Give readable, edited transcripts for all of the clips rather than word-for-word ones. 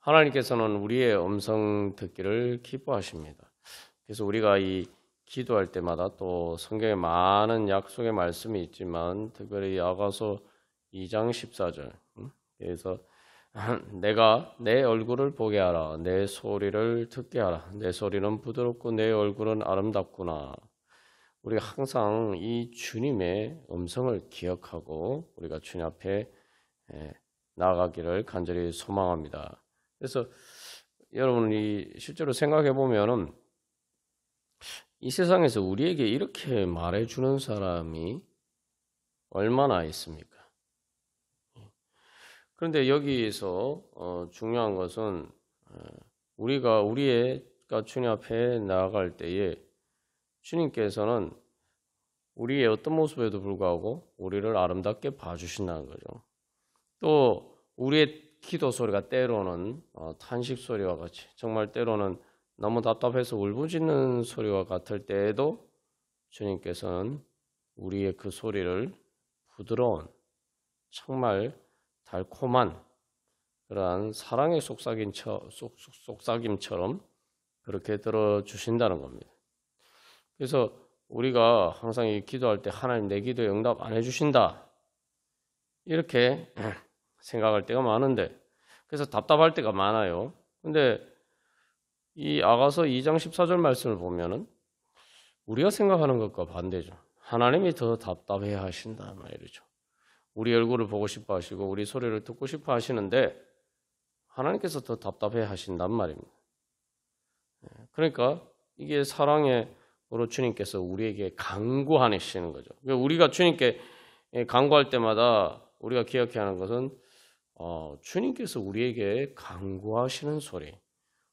하나님께서는 우리의 음성 듣기를 기뻐하십니다. 그래서 우리가 이 기도할 때마다 또 성경에 많은 약속의 말씀이 있지만 특별히 아가서 2장 14절 그래서 내가 내 얼굴을 보게 하라 내 소리를 듣게 하라 내 소리는 부드럽고 내 얼굴은 아름답구나. 우리가 항상 이 주님의 음성을 기억하고 우리가 주님 앞에 나아가기를 간절히 소망합니다. 그래서 여러분이 실제로 생각해 보면은 이 세상에서 우리에게 이렇게 말해주는 사람이 얼마나 있습니까? 그런데 여기서 중요한 것은 우리가 주님 앞에 나아갈 때에 주님께서는 우리의 어떤 모습에도 불구하고 우리를 아름답게 봐주신다는 거죠. 또 우리의 기도 소리가 때로는 탄식 소리와 같이 정말 때로는 너무 답답해서 울부짖는 소리와 같을 때에도 주님께서는 우리의 그 소리를 부드러운 정말 달콤한 그러한 사랑의 속삭임처럼 그렇게 들어주신다는 겁니다. 그래서 우리가 항상 이 기도할 때 하나님 내 기도에 응답 안 해주신다 이렇게 생각할 때가 많은데 그래서 답답할 때가 많아요. 근데 이 아가서 2장 14절 말씀을 보면은 우리가 생각하는 것과 반대죠. 하나님이 더 답답해 하신다 말이죠. 우리 얼굴을 보고 싶어 하시고 우리 소리를 듣고 싶어 하시는데 하나님께서 더 답답해 하신단 말입니다. 그러니까 이게 사랑으로 주님께서 우리에게 간구하시는 거죠. 우리가 주님께 간구할 때마다 우리가 기억해야 하는 것은 주님께서 우리에게 간구하시는 소리.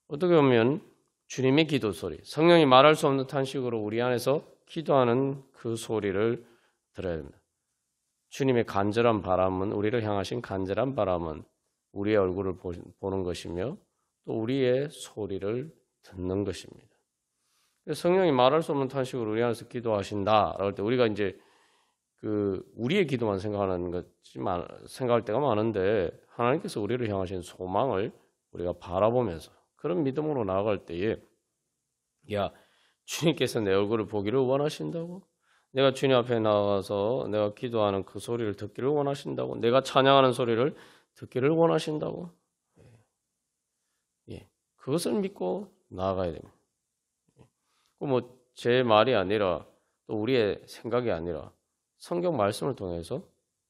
어떻게 보면 주님의 기도 소리, 성령이 말할 수 없는 탄식으로 우리 안에서 기도하는 그 소리를 들어야 됩니다. 주님의 간절한 바람은 우리를 향하신 간절한 바람은 우리의 얼굴을 보는 것이며 또 우리의 소리를 듣는 것입니다. 성령이 말할 수 없는 탄식으로 우리 안에서 기도하신다라고 할 때 우리가 이제 우리의 기도만 생각할 때가 많은데 하나님께서 우리를 향하신 소망을 우리가 바라보면서 그런 믿음으로 나아갈 때에 주님께서 내 얼굴을 보기를 원하신다고? 내가 주님 앞에 나가서 내가 기도하는 그 소리를 듣기를 원하신다고? 내가 찬양하는 소리를 듣기를 원하신다고? 그것을 믿고 나아가야 됩니다. 제 말이 아니라 또 우리의 생각이 아니라 성경 말씀을 통해서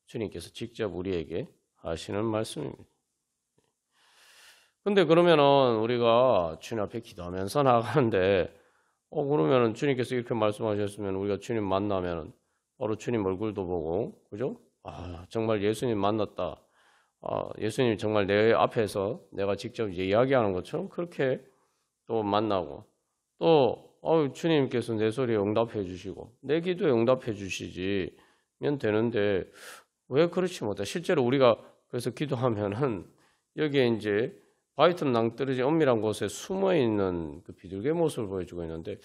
주님께서 직접 우리에게 하시는 말씀입니다. 근데 그러면은 우리가 주님 앞에 기도하면서 나가는데 그러면은 주님께서 이렇게 말씀하셨으면 우리가 주님 만나면은 바로 주님 얼굴도 보고 그죠? 정말 예수님 만났다. 예수님 정말 내 앞에서 내가 직접 이야기하는 것처럼 그렇게 또 만나고 또 주님께서 내 소리에 응답해 주시고 내 기도에 응답해 주시지면 되는데 왜 그렇지 못해? 실제로 우리가 그래서 기도하면은 여기에 이제 바위틈 낭떠러지 엄밀한 곳에 숨어 있는 그 비둘기의 모습을 보여주고 있는데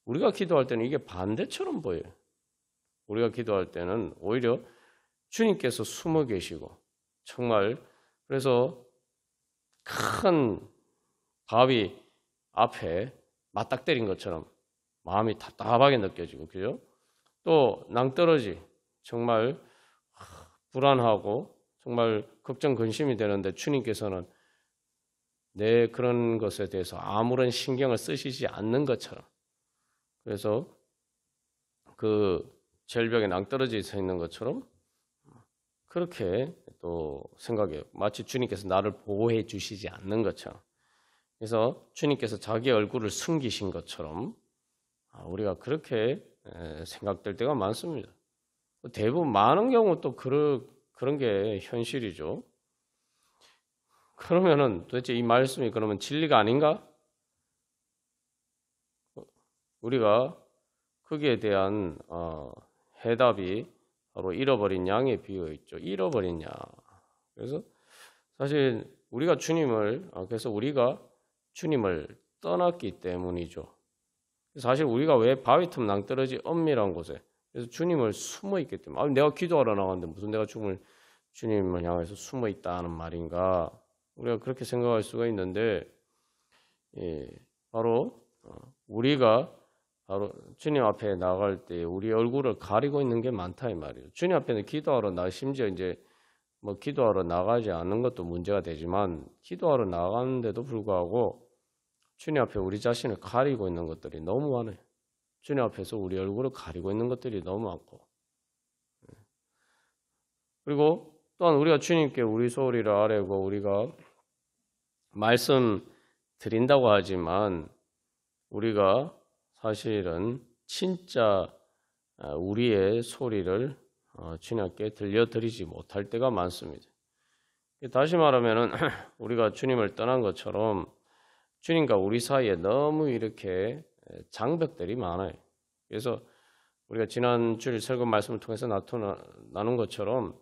우리가 기도할 때는 이게 반대처럼 보여요. 우리가 기도할 때는 오히려 주님께서 숨어 계시고 정말 그래서 큰 바위 앞에 맞닥뜨린 것처럼 마음이 답답하게 느껴지고 그죠? 또 낭떠러지 정말 불안하고 정말 걱정 근심이 되는데 주님께서는 내 그런 것에 대해서 아무런 신경을 쓰시지 않는 것처럼 그래서 그 절벽에 낭떠러져 있는 것처럼 그렇게 또 생각해요. 마치 주님께서 나를 보호해 주시지 않는 것처럼 그래서 주님께서 자기 얼굴을 숨기신 것처럼 우리가 그렇게 생각될 때가 많습니다. 대부분 많은 경우 또 그런 게 현실이죠. 그러면은 도대체 이 말씀이 그러면 진리가 아닌가? 우리가 거기에 대한 해답이 바로 잃어버린 양에 비어 있죠. 잃어버린 양. 그래서 사실 우리가 그래서 우리가 주님을 떠났기 때문이죠. 사실 우리가 왜 바위틈 낭떠러지 엄밀한 곳에 그래서 주님을 숨어 있기 때문에 내가 기도하러 나갔는데 무슨 내가 주님을 향해서 숨어 있다는 말인가? 우리가 그렇게 생각할 수가 있는데, 예, 바로 우리가 바로 주님 앞에 나갈 때 우리 얼굴을 가리고 있는 게 많다 이 말이에요. 주님 앞에는 기도하러 심지어 이제 뭐 기도하러 나가지 않는 것도 문제가 되지만 기도하러 나가는데도 불구하고 주님 앞에 우리 자신을 가리고 있는 것들이 너무 많아요. 주님 앞에서 우리 얼굴을 가리고 있는 것들이 너무 많고, 그리고 또한 우리가 주님께 우리 소리를 아뢰고 우리가 말씀 드린다고 하지만 우리가 사실은 진짜 우리의 소리를 주님께 들려드리지 못할 때가 많습니다. 다시 말하면은 우리가 주님을 떠난 것처럼 주님과 우리 사이에 너무 이렇게 장벽들이 많아요. 그래서 우리가 지난 주일 설교 말씀을 통해서 나눈 것처럼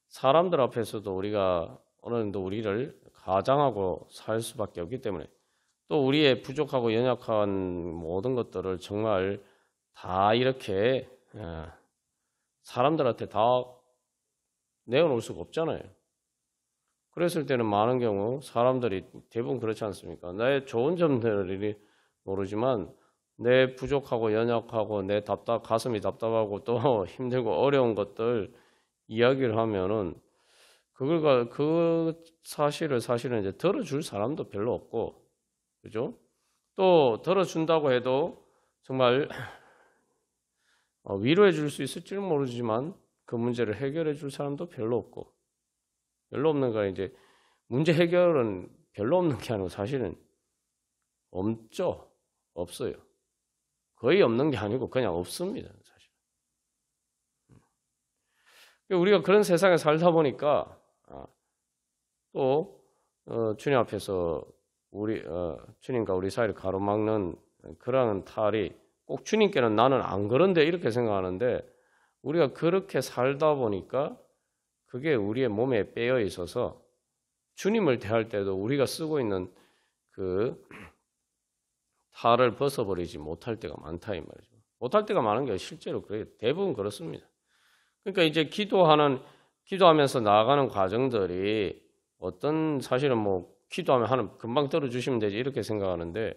사람들 앞에서도 우리가 어느 정도 우리를 가장하고 살 수밖에 없기 때문에 또 우리의 부족하고 연약한 모든 것들을 정말 다 이렇게 사람들한테 다 내어놓을 수가 없잖아요. 그랬을 때는 많은 경우 사람들이 대부분 그렇지 않습니까? 나의 좋은 점들이 모르지만 내 부족하고 연약하고 내 가슴이 답답하고 또 힘들고 어려운 것들 이야기를 하면은 그 사실은 이제 들어줄 사람도 별로 없고, 그죠? 또 들어준다고 해도 정말 위로해 줄 수 있을지는 모르지만 그 문제를 해결해 줄 사람도 별로 없고, 별로 없는 거야. 이제 문제 해결은 별로 없는 게 아니고 사실은 없어요. 거의 없는 게 아니고 그냥 없습니다. 사실. 우리가 그런 세상에 살다 보니까 또 주님 앞에서 주님과 우리 사이를 가로막는 그러한 탈이 꼭 주님께는 나는 안 그런데 이렇게 생각하는데, 우리가 그렇게 살다 보니까 그게 우리의 몸에 빼어 있어서 주님을 대할 때도 우리가 쓰고 있는 그 탈을 벗어버리지 못할 때가 많다 이 말이죠. 못할 때가 많은 게 실제로 그래요. 대부분 그렇습니다. 그러니까 이제 기도하면서 나아가는 과정들이 사실은 뭐 기도하면 하나님 금방 들어주시면 되지 이렇게 생각하는데,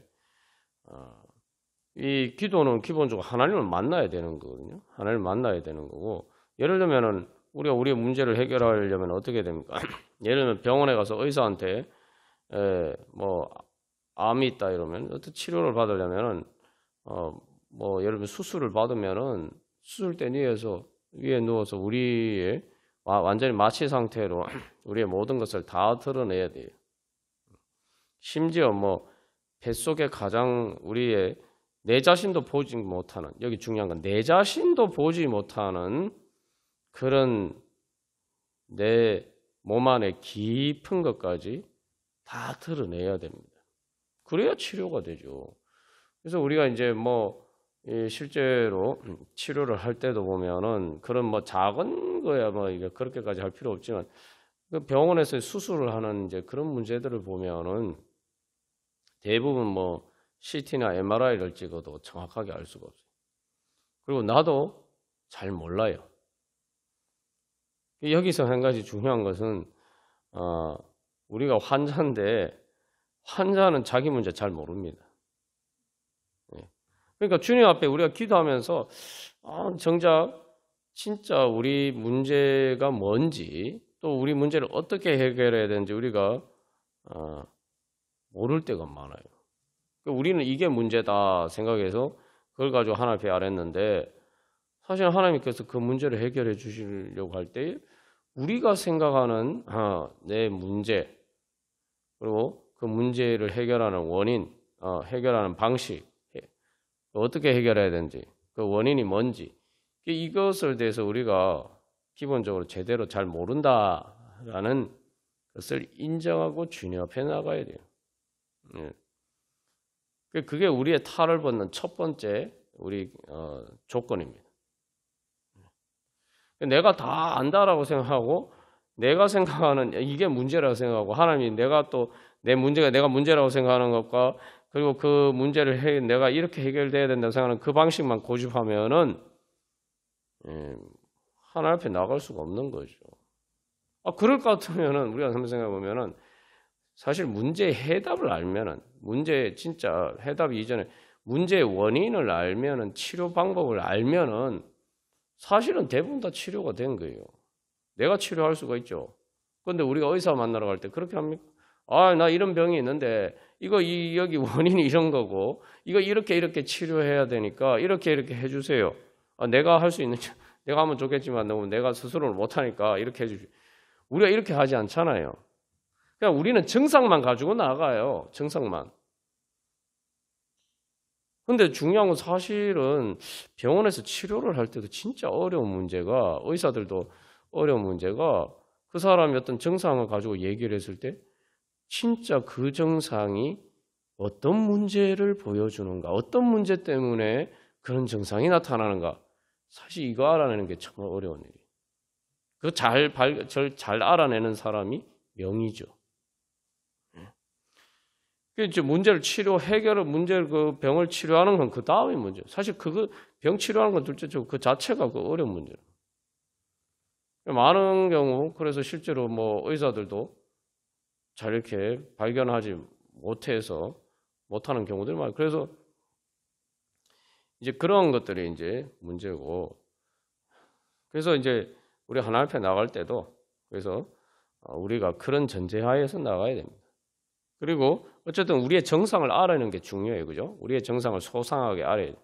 이 기도는 기본적으로 하나님을 만나야 되는 거거든요. 하나님을 만나야 되는 거고, 예를 들면은 우리가 우리의 문제를 해결하려면 어떻게 됩니까? 예를 들면 병원에 가서 의사한테 뭐 암이 있다 이러면 어떤 치료를 받으려면은 뭐 예를 들면 수술을 받으면은 수술대 위에 누워서 우리의 완전히 마취 상태로 우리의 모든 것을 다 드러내야 돼요. 심지어 뭐 뱃속에 가장 우리의 내 자신도 보지 못하는, 여기 중요한 건 내 자신도 보지 못하는 그런 내 몸 안에 깊은 것까지 다 드러내야 됩니다. 그래야 치료가 되죠. 그래서 우리가 이제 뭐 실제로 치료를 할 때도 보면은 그런 뭐 작은 거야 뭐 이게 그렇게까지 할 필요 없지만 그 병원에서 수술을 하는 이제 그런 문제들을 보면은 대부분 뭐 CT나 MRI를 찍어도 정확하게 알 수가 없어요. 그리고 나도 잘 몰라요. 여기서 한 가지 중요한 것은 우리가 환자인데 환자는 자기 문제 잘 모릅니다. 그러니까 주님 앞에 우리가 기도하면서 정작 진짜 우리 문제가 뭔지 또 우리 문제를 어떻게 해결해야 되는지 우리가 모를 때가 많아요. 우리는 이게 문제다 생각해서 그걸 가지고 하나님 앞에 아랬는데, 사실 하나님께서 그 문제를 해결해 주시려고 할 때 우리가 생각하는 내 문제, 그리고 그 문제를 해결하는 원인, 해결하는 방식, 어떻게 해결해야 되는지, 그 원인이 뭔지, 이것을 대해서 우리가 기본적으로 제대로 잘 모른다라는 것을 인정하고 주님 앞에 나가야 돼요. 그게 우리의 탈을 벗는 첫 번째 우리 조건입니다. 내가 다 안다라고 생각하고 내가 생각하는 이게 문제라고 생각하고 하나님이 내가 또 내가 문제라고 생각하는 것과 그리고 그 문제를 내가 이렇게 해결돼야 된다고 생각하는 그 방식만 고집하면은 하나님 앞에 나갈 수가 없는 거죠. 그럴 것 같으면은 우리가 한번 생각해 보면은 사실 문제 해답을 알면은 문제 진짜 해답 이전에 문제의 원인을 알면은 치료 방법을 알면은 사실은 대부분 다 치료가 된 거예요. 내가 치료할 수가 있죠. 그런데 우리가 의사 만나러 갈 때 그렇게 합니까? 아, 나 이런 병이 있는데 이거 여기 원인이 이런 거고 이거 이렇게 치료해야 되니까 이렇게 해주세요. 아, 내가 할 수 있는 내가 하면 좋겠지만 너무 내가 스스로를 못하니까 이렇게 해주지. 우리가 이렇게 하지 않잖아요. 그냥 우리는 증상만 가지고 나가요. 증상만. 근데 중요한 건 사실은 병원에서 치료를 할 때도 진짜 어려운 문제가 의사들도 어려운 문제가 그 사람이 어떤 증상을 가지고 얘기를 했을 때 진짜 그 증상이 어떤 문제를 보여주는가, 어떤 문제 때문에 그런 증상이 나타나는가. 사실 이거 알아내는 게 정말 어려운 일이에요. 그거 잘 알아내는 사람이 명의죠. 이제 문제를 문제를 그 병을 치료하는 건 그 다음이 문제. 사실 그거 병 치료하는 건 둘째치고 그 자체가 그 어려운 문제예요. 많은 경우 그래서 실제로 뭐 의사들도 잘 이렇게 발견하지 못해서 못하는 경우들이 많아요. 그래서 이제 그런 것들이 이제 문제고, 그래서 이제 우리 하나님께 나갈 때도 그래서 우리가 그런 전제하에서 나가야 됩니다. 그리고 어쨌든 우리의 정상을 알아내는 게 중요해요. 그죠? 우리의 정상을 소상하게 알아야 돼요.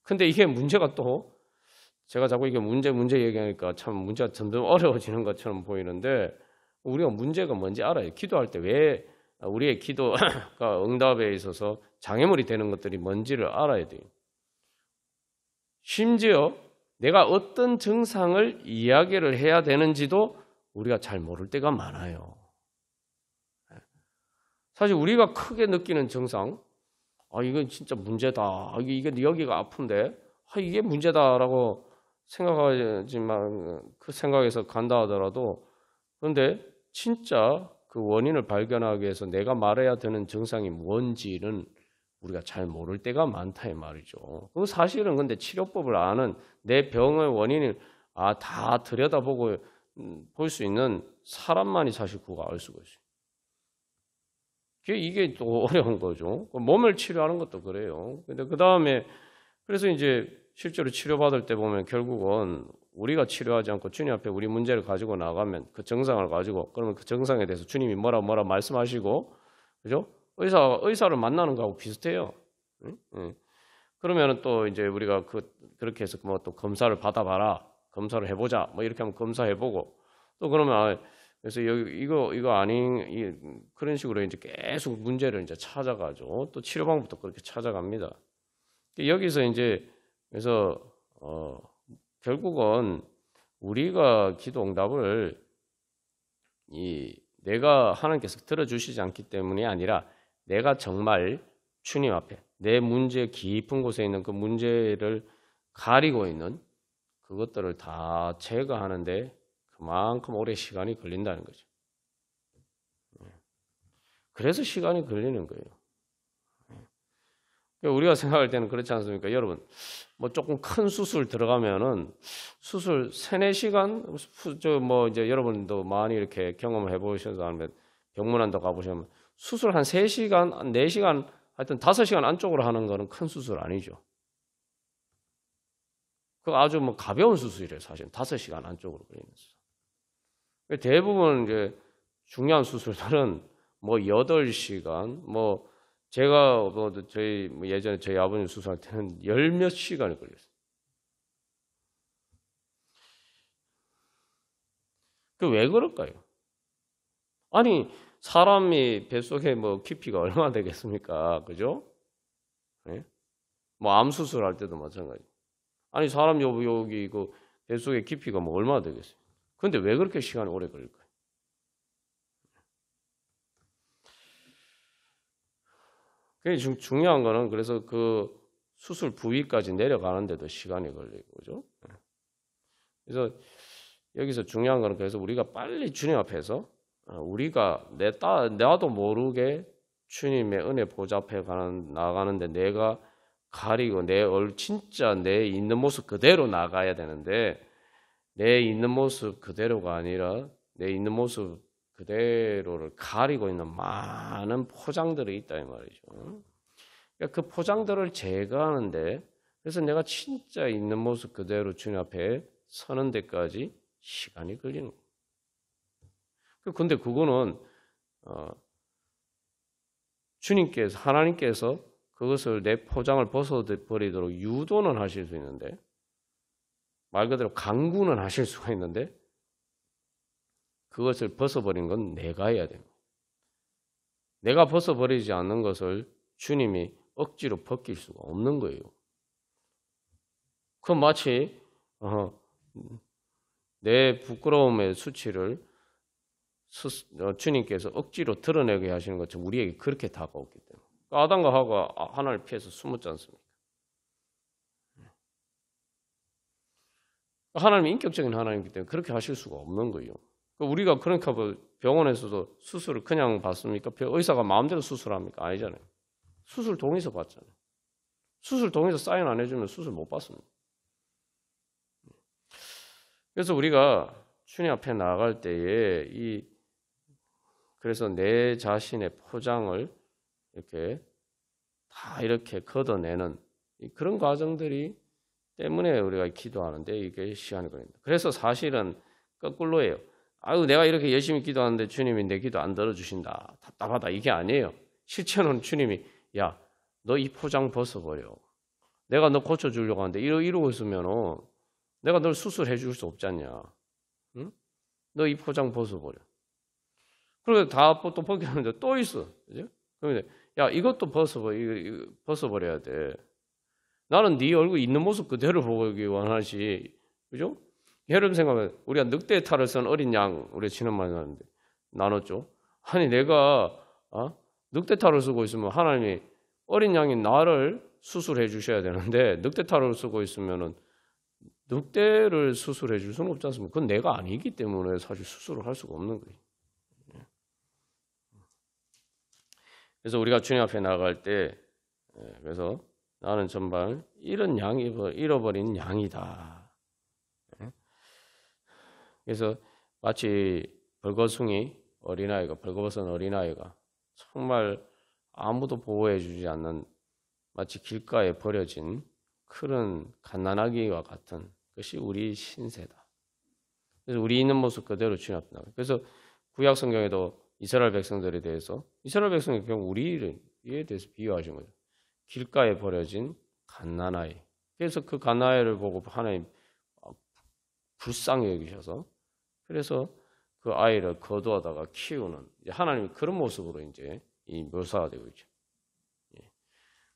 근데 이게 문제가 또 제가 자꾸 이게 문제 얘기하니까 참 문제가 점점 어려워지는 것처럼 보이는데 우리가 문제가 뭔지 알아요. 기도할 때 왜 우리의 기도가 응답에 있어서 장애물이 되는 것들이 뭔지를 알아야 돼요. 심지어 내가 어떤 증상을 이야기를 해야 되는지도 우리가 잘 모를 때가 많아요. 사실 우리가 크게 느끼는 증상, 아, 이건 진짜 문제다. 이게 여기가 아픈데, 아, 이게 문제다라고 생각하지만 그 생각에서 간다 하더라도, 그런데 진짜 그 원인을 발견하기 위해서 내가 말해야 되는 증상이 뭔지는 우리가 잘 모를 때가 많다 이 말이죠. 그 사실은 근데 치료법을 아는 내 병의 원인을 다 들여다보고 볼 수 있는 사람만이 사실 그거 알 수가 있어요. 이게 또 어려운 거죠. 몸을 치료하는 것도 그래요. 근데 그 다음에 그래서 이제 실제로 치료받을 때 보면 결국은 우리가 치료하지 않고 주님 앞에 우리 문제를 가지고 나가면 그 증상을 가지고 그러면 그 증상에 대해서 주님이 뭐라 말씀하시고, 그죠? 의사를 만나는 거하고 비슷해요. 응? 그러면은 또 이제 우리가 그렇게 해서 뭐 또 검사를 받아봐라, 검사를 해보자, 뭐 이렇게 하면 검사해보고 또 그러면 그래서 이거 아닌 그런 식으로 이제 계속 문제를 이제 찾아가죠. 또 치료 방법도 그렇게 찾아갑니다. 여기서 이제 그래서 결국은 우리가 기도 응답을 내가 하나님께서 들어주시지 않기 때문이 아니라 내가 정말 주님 앞에 내 문제 깊은 곳에 있는 그 문제를 가리고 있는 그것들을 다 제거하는데 그만큼 오래 시간이 걸린다는 거죠. 그래서 시간이 걸리는 거예요. 우리가 생각할 때는 그렇지 않습니까? 여러분, 뭐 조금 큰 수술 들어가면은 수술 3-4시간, 이제 여러분도 많이 이렇게 경험을 해보셔서 아니면 병문안도 가보시면 수술 한 3시간, 4시간, 하여튼 5시간 안쪽으로 하는 거는 큰 수술 아니죠. 그 아주 뭐 가벼운 수술이래요, 사실. 5시간 안쪽으로 걸리는 수술. 대부분 이제 중요한 수술들은 뭐 8시간, 제가 예전에 저희 아버님 수술할 때는 10몇 시간이 걸렸어요. 그 왜 그럴까요? 아니, 사람이 뱃속에 뭐 깊이가 얼마나 되겠습니까? 그죠? 네? 뭐 암 수술할 때도 마찬가지. 아니, 사람 여기 그 뱃속에 깊이가 뭐 얼마나 되겠어요? 근데 왜 그렇게 시간이 오래 걸릴까요? 굉장히 중요한 거는 그래서 그 수술 부위까지 내려가는데도 시간이 걸리고, 그죠? 그래서 여기서 중요한 거는 그래서 우리가 빨리 주님 앞에서 우리가 나도 모르게 주님의 은혜 보좌 앞에 나가는데 내가 가리고 진짜 내 있는 모습 그대로 나가야 되는데 내 있는 모습 그대로가 아니라 내 있는 모습 그대로를 가리고 있는 많은 포장들이 있다 이 말이죠. 그러니까 그 포장들을 제거하는데 그래서 내가 진짜 있는 모습 그대로 주님 앞에 서는 데까지 시간이 걸리는 거예요. 근데 그거는 주님께서 하나님께서 그것을 내 포장을 벗어버리도록 유도는 하실 수 있는데 말 그대로 강구는 하실 수가 있는데 그것을 벗어버린 건 내가 해야 됩니다. 내가 벗어버리지 않는 것을 주님이 억지로 벗길 수가 없는 거예요. 그 마치 내 부끄러움의 수치를 주님께서 억지로 드러내게 하시는 것처럼 우리에게 그렇게 다가왔기 때문에 아담과 하와가 하나님을 피해서 숨었지 않습니까? 하나님이 인격적인 하나님이기 때문에 그렇게 하실 수가 없는 거예요. 우리가 그러니까 병원에서도 수술을 그냥 받습니까? 의사가 마음대로 수술합니까? 아니잖아요. 수술 동의서 받잖아요. 수술 동의서 사인 안 해주면 수술 못 받습니다. 그래서 우리가 주님 앞에 나아갈 때에 그래서 내 자신의 포장을 이렇게 다 이렇게 걷어내는 그런 과정들이 때문에 우리가 기도하는데 이게 시간이 걸립니다. 그래서 사실은 거꾸로예요. 아유, 내가 이렇게 열심히 기도하는데 주님이 내 기도 안 들어주신다. 답답하다. 이게 아니에요. 실제로는 주님이 야, 너 이 포장 벗어버려. 내가 너 고쳐주려고 하는데 이러고 있으면 내가 널 수술해 줄 수 없지 않냐. 응? 너 이 포장 벗어버려. 그리고 다 또 벗겼는데 또 있어. 그죠? 그러면 야, 이것도 벗어버려야 돼. 나는 네 얼굴 있는 모습 그대로 보기 원하지. 그죠? 여러분 생각하면 우리가 늑대의 탈을 쓴 어린 양 우리 지난번에 나눴죠. 아니 내가 늑대 탈을 쓰고 있으면 하나님이 어린 양인 나를 수술해 주셔야 되는데 늑대 탈을 쓰고 있으면은 늑대를 수술해 줄 수는 없지 않습니까? 그건 내가 아니기 때문에 사실 수술을 할 수가 없는 거예요. 그래서 우리가 주님 앞에 나갈 때 그래서 나는 정말 잃어버린 양이다. 그래서 마치 벌거벗은 어린아이가 정말 아무도 보호해주지 않는 마치 길가에 버려진 그런 갓난아기와 같은 것이 우리 신세다. 그래서 우리 있는 모습 그대로 주님 앞에 나가요. 그래서 구약 성경에도 이스라엘 백성들에 대해서 이스라엘 백성의 경우 우리에 대해서 비유하신 거죠. 길가에 버려진 갓난아이. 그래서 그 갓난아이를 보고 하나님 불쌍히 여기셔서 그래서 그 아이를 거두어다가 키우는 하나님이 그런 모습으로 이제 묘사가 되고 있죠.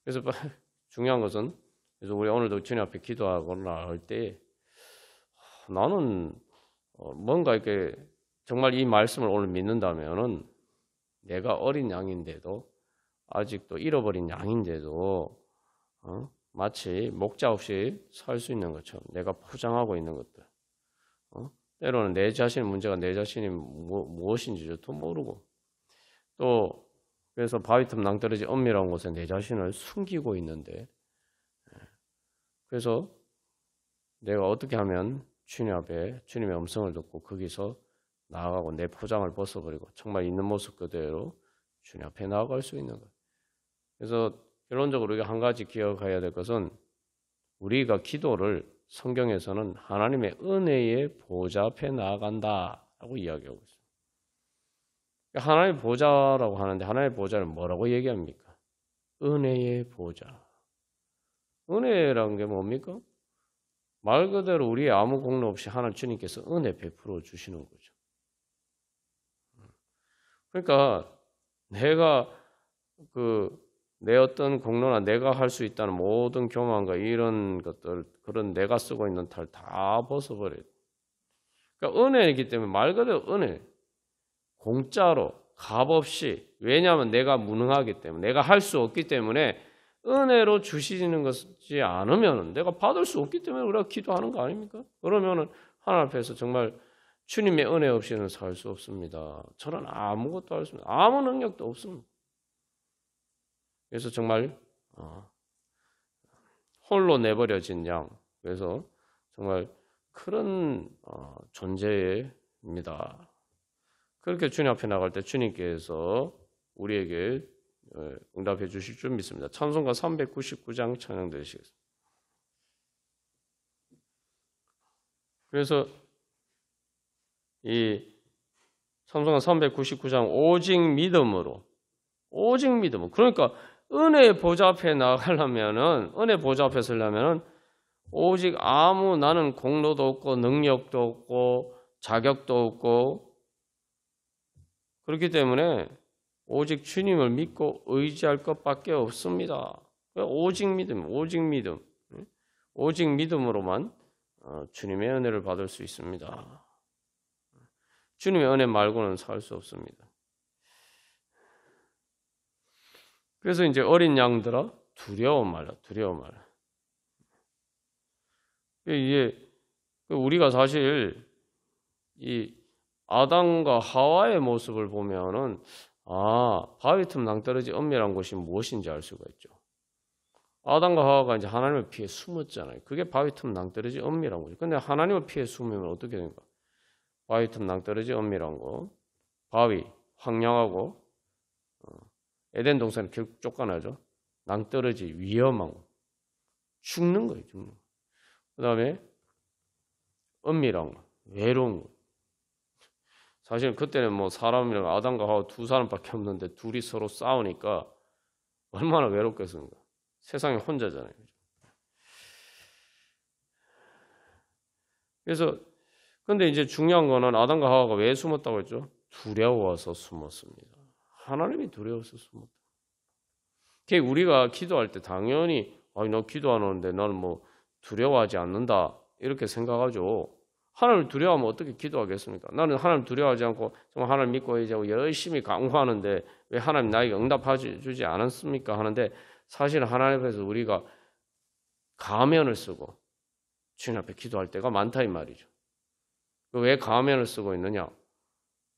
그래서 중요한 것은 그래서 우리 오늘도 주님 앞에 기도하거나 할 때 나는 뭔가 이렇게 정말 이 말씀을 오늘 믿는다면은 내가 어린 양인데도 아직도 잃어버린 양인데도 마치 목자 없이 살 수 있는 것처럼 내가 포장하고 있는 것들. 때로는 내 자신의 문제가 내 자신이 무엇인지도 모르고 또 그래서 바위틈 낭떠러지 엄밀한 곳에 내 자신을 숨기고 있는데 그래서 내가 어떻게 하면 주님 앞에 주님의 음성을 듣고 거기서 나아가고 내 포장을 벗어버리고 정말 있는 모습 그대로 주님 앞에 나아갈 수 있는 것. 그래서 결론적으로 우리가 한 가지 기억해야 될 것은 우리가 기도를 성경에서는 하나님의 은혜의 보좌 앞에 나아간다라고 이야기하고 있습니다. 하나님의 보좌라고 하는데 하나님의 보좌를 뭐라고 얘기합니까? 은혜의 보좌. 은혜라는 게 뭡니까? 말 그대로 우리의 아무 공로 없이 하나님 주님께서 은혜 베풀어 주시는 거죠. 그러니까 내가 내 어떤 공로나 내가 할 수 있다는 모든 교만과 이런 것들, 그런 내가 쓰고 있는 탈 다 벗어버려요. 그러니까 은혜이기 때문에 말 그대로 은혜. 공짜로, 값없이. 왜냐하면 내가 무능하기 때문에, 내가 할 수 없기 때문에 은혜로 주시는 것이 않으면 내가 받을 수 없기 때문에 우리가 기도하는 거 아닙니까? 그러면은 하나님 앞에서 정말 주님의 은혜 없이는 살 수 없습니다. 저는 아무것도 할 수 없습니다. 아무 능력도 없습니다. 그래서 정말 홀로 내버려진 양. 그래서 정말 그런 존재입니다. 그렇게 주님 앞에 나갈 때 주님께서 우리에게 응답해 주실 줄 믿습니다. 찬송가 399장 찬양드리시겠습니다. 그래서 이 찬송가 399장 오직 믿음으로 그러니까 은혜의 보좌 앞에 나가려면은 은혜 보좌 앞에 서려면은 오직 아무 나는 공로도 없고 능력도 없고 자격도 없고 그렇기 때문에 오직 주님을 믿고 의지할 것밖에 없습니다. 오직 믿음으로만 주님의 은혜를 받을 수 있습니다. 주님의 은혜 말고는 살 수 없습니다. 그래서 이제 어린 양들아 두려워 말라. 이게 우리가 사실 이 아담과 하와의 모습을 보면은 바위 틈 낭떠러지 은밀한 곳이 무엇인지 알 수가 있죠. 아담과 하와가 이제 하나님을 피해 숨었잖아요. 그게 바위 틈 낭떠러지 은밀한 거죠. 근데 하나님을 피해 숨으면 어떻게 됩니까? 바위 틈 낭떠러지 은밀한 곳, 바위 황량하고 에덴 동산에 결국 쫓겨나죠. 낭떠러지 위험한 곳, 죽는 거예요. 그 다음에 은밀한 곳, 외로운 곳. 사실 그때는 뭐 사람이랑 아담과 하와 두 사람밖에 없는데 둘이 서로 싸우니까 얼마나 외롭겠습니까? 세상에 혼자잖아요. 그래서 근데 이제 중요한 거는 아담과 하와가 왜 숨었다고 했죠? 두려워서 숨었습니다. 하나님이 두려워서 숨었다. 우리가 기도할 때 당연히 너 기도 안 하는데 나는 뭐 두려워하지 않는다 이렇게 생각하죠. 하나님을 두려워하면 어떻게 기도하겠습니까? 나는 하나님 두려워하지 않고 정말 하나님 믿고 이제 열심히 강구하는데 왜 하나님 나에게 응답해주지 않았습니까? 하는데 사실 하나님 앞에서 우리가 가면을 쓰고 주님 앞에 기도할 때가 많다 이 말이죠. 왜 가면을 쓰고 있느냐?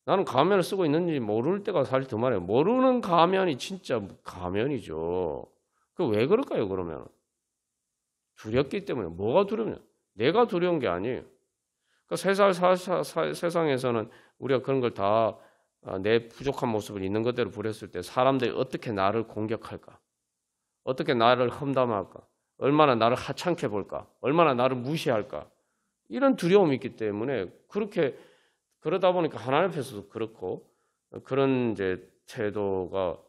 나는 가면을 쓰고 있는지 모를 때가 사실 더 많아요. 모르는 가면이 진짜 가면이죠. 왜 그럴까요? 그러면 두렵기 때문에. 뭐가 두렵냐? 내가 두려운 게 아니에요. 세상에서는 우리가 그런 걸 다 내 부족한 모습을 있는 그대로 부렸을 때 사람들이 어떻게 나를 공격할까? 어떻게 나를 험담할까? 얼마나 나를 하찮게 볼까? 얼마나 나를 무시할까? 이런 두려움이 있기 때문에 그러다 보니까 하나님 앞에서도 그렇고 그런 이제 태도가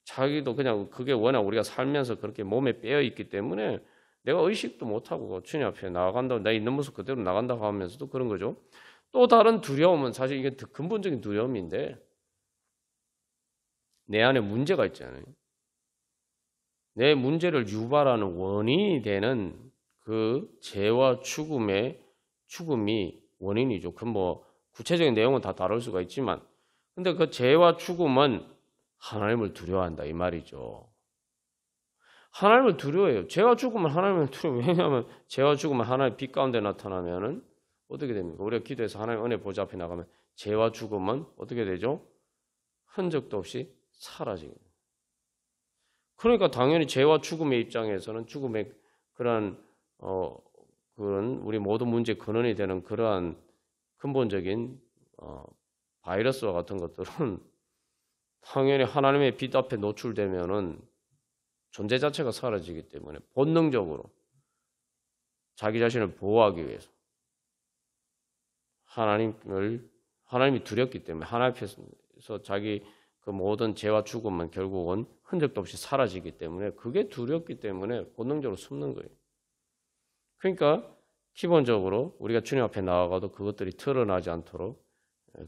자기도 그냥 그게 워낙 우리가 살면서 그렇게 몸에 빼어 있기 때문에 내가 의식도 못하고 주님 앞에 나간다고 내 있는 모습 그대로 나간다고 하면서도 그런 거죠. 또 다른 두려움은 사실 이게 근본적인 두려움인데 내 안에 문제가 있잖아요. 내 문제를 유발하는 원인이 되는 그 죄와 죽음이 원인이죠. 그 뭐 구체적인 내용은 다 다룰 수가 있지만 근데 그 죄와 죽음은 하나님을 두려워한다 이 말이죠. 하나님을 두려워해요. 죄와 죽음은 하나님을 두려워해요. 왜냐하면 죄와 죽음은 하나님의 빛 가운데 나타나면은 어떻게 됩니까? 우리가 기도해서 하나님 은혜 보좌 앞에 나가면 죄와 죽음은 어떻게 되죠? 흔적도 없이 사라지게 돼요. 그러니까 당연히 죄와 죽음의 입장에서는 죽음의 그런 우리 모든 문제의 근원이 되는 그러한 근본적인 바이러스와 같은 것들은 당연히 하나님의 빛 앞에 노출되면은 존재 자체가 사라지기 때문에 본능적으로 자기 자신을 보호하기 위해서 하나님이 두렵기 때문에 하나님 앞에서 자기 그 모든 죄와 죽음은 결국은 흔적도 없이 사라지기 때문에 그게 두렵기 때문에 본능적으로 숨는 거예요. 그러니까 기본적으로 우리가 주님 앞에 나아가도 그것들이 드러나지 않도록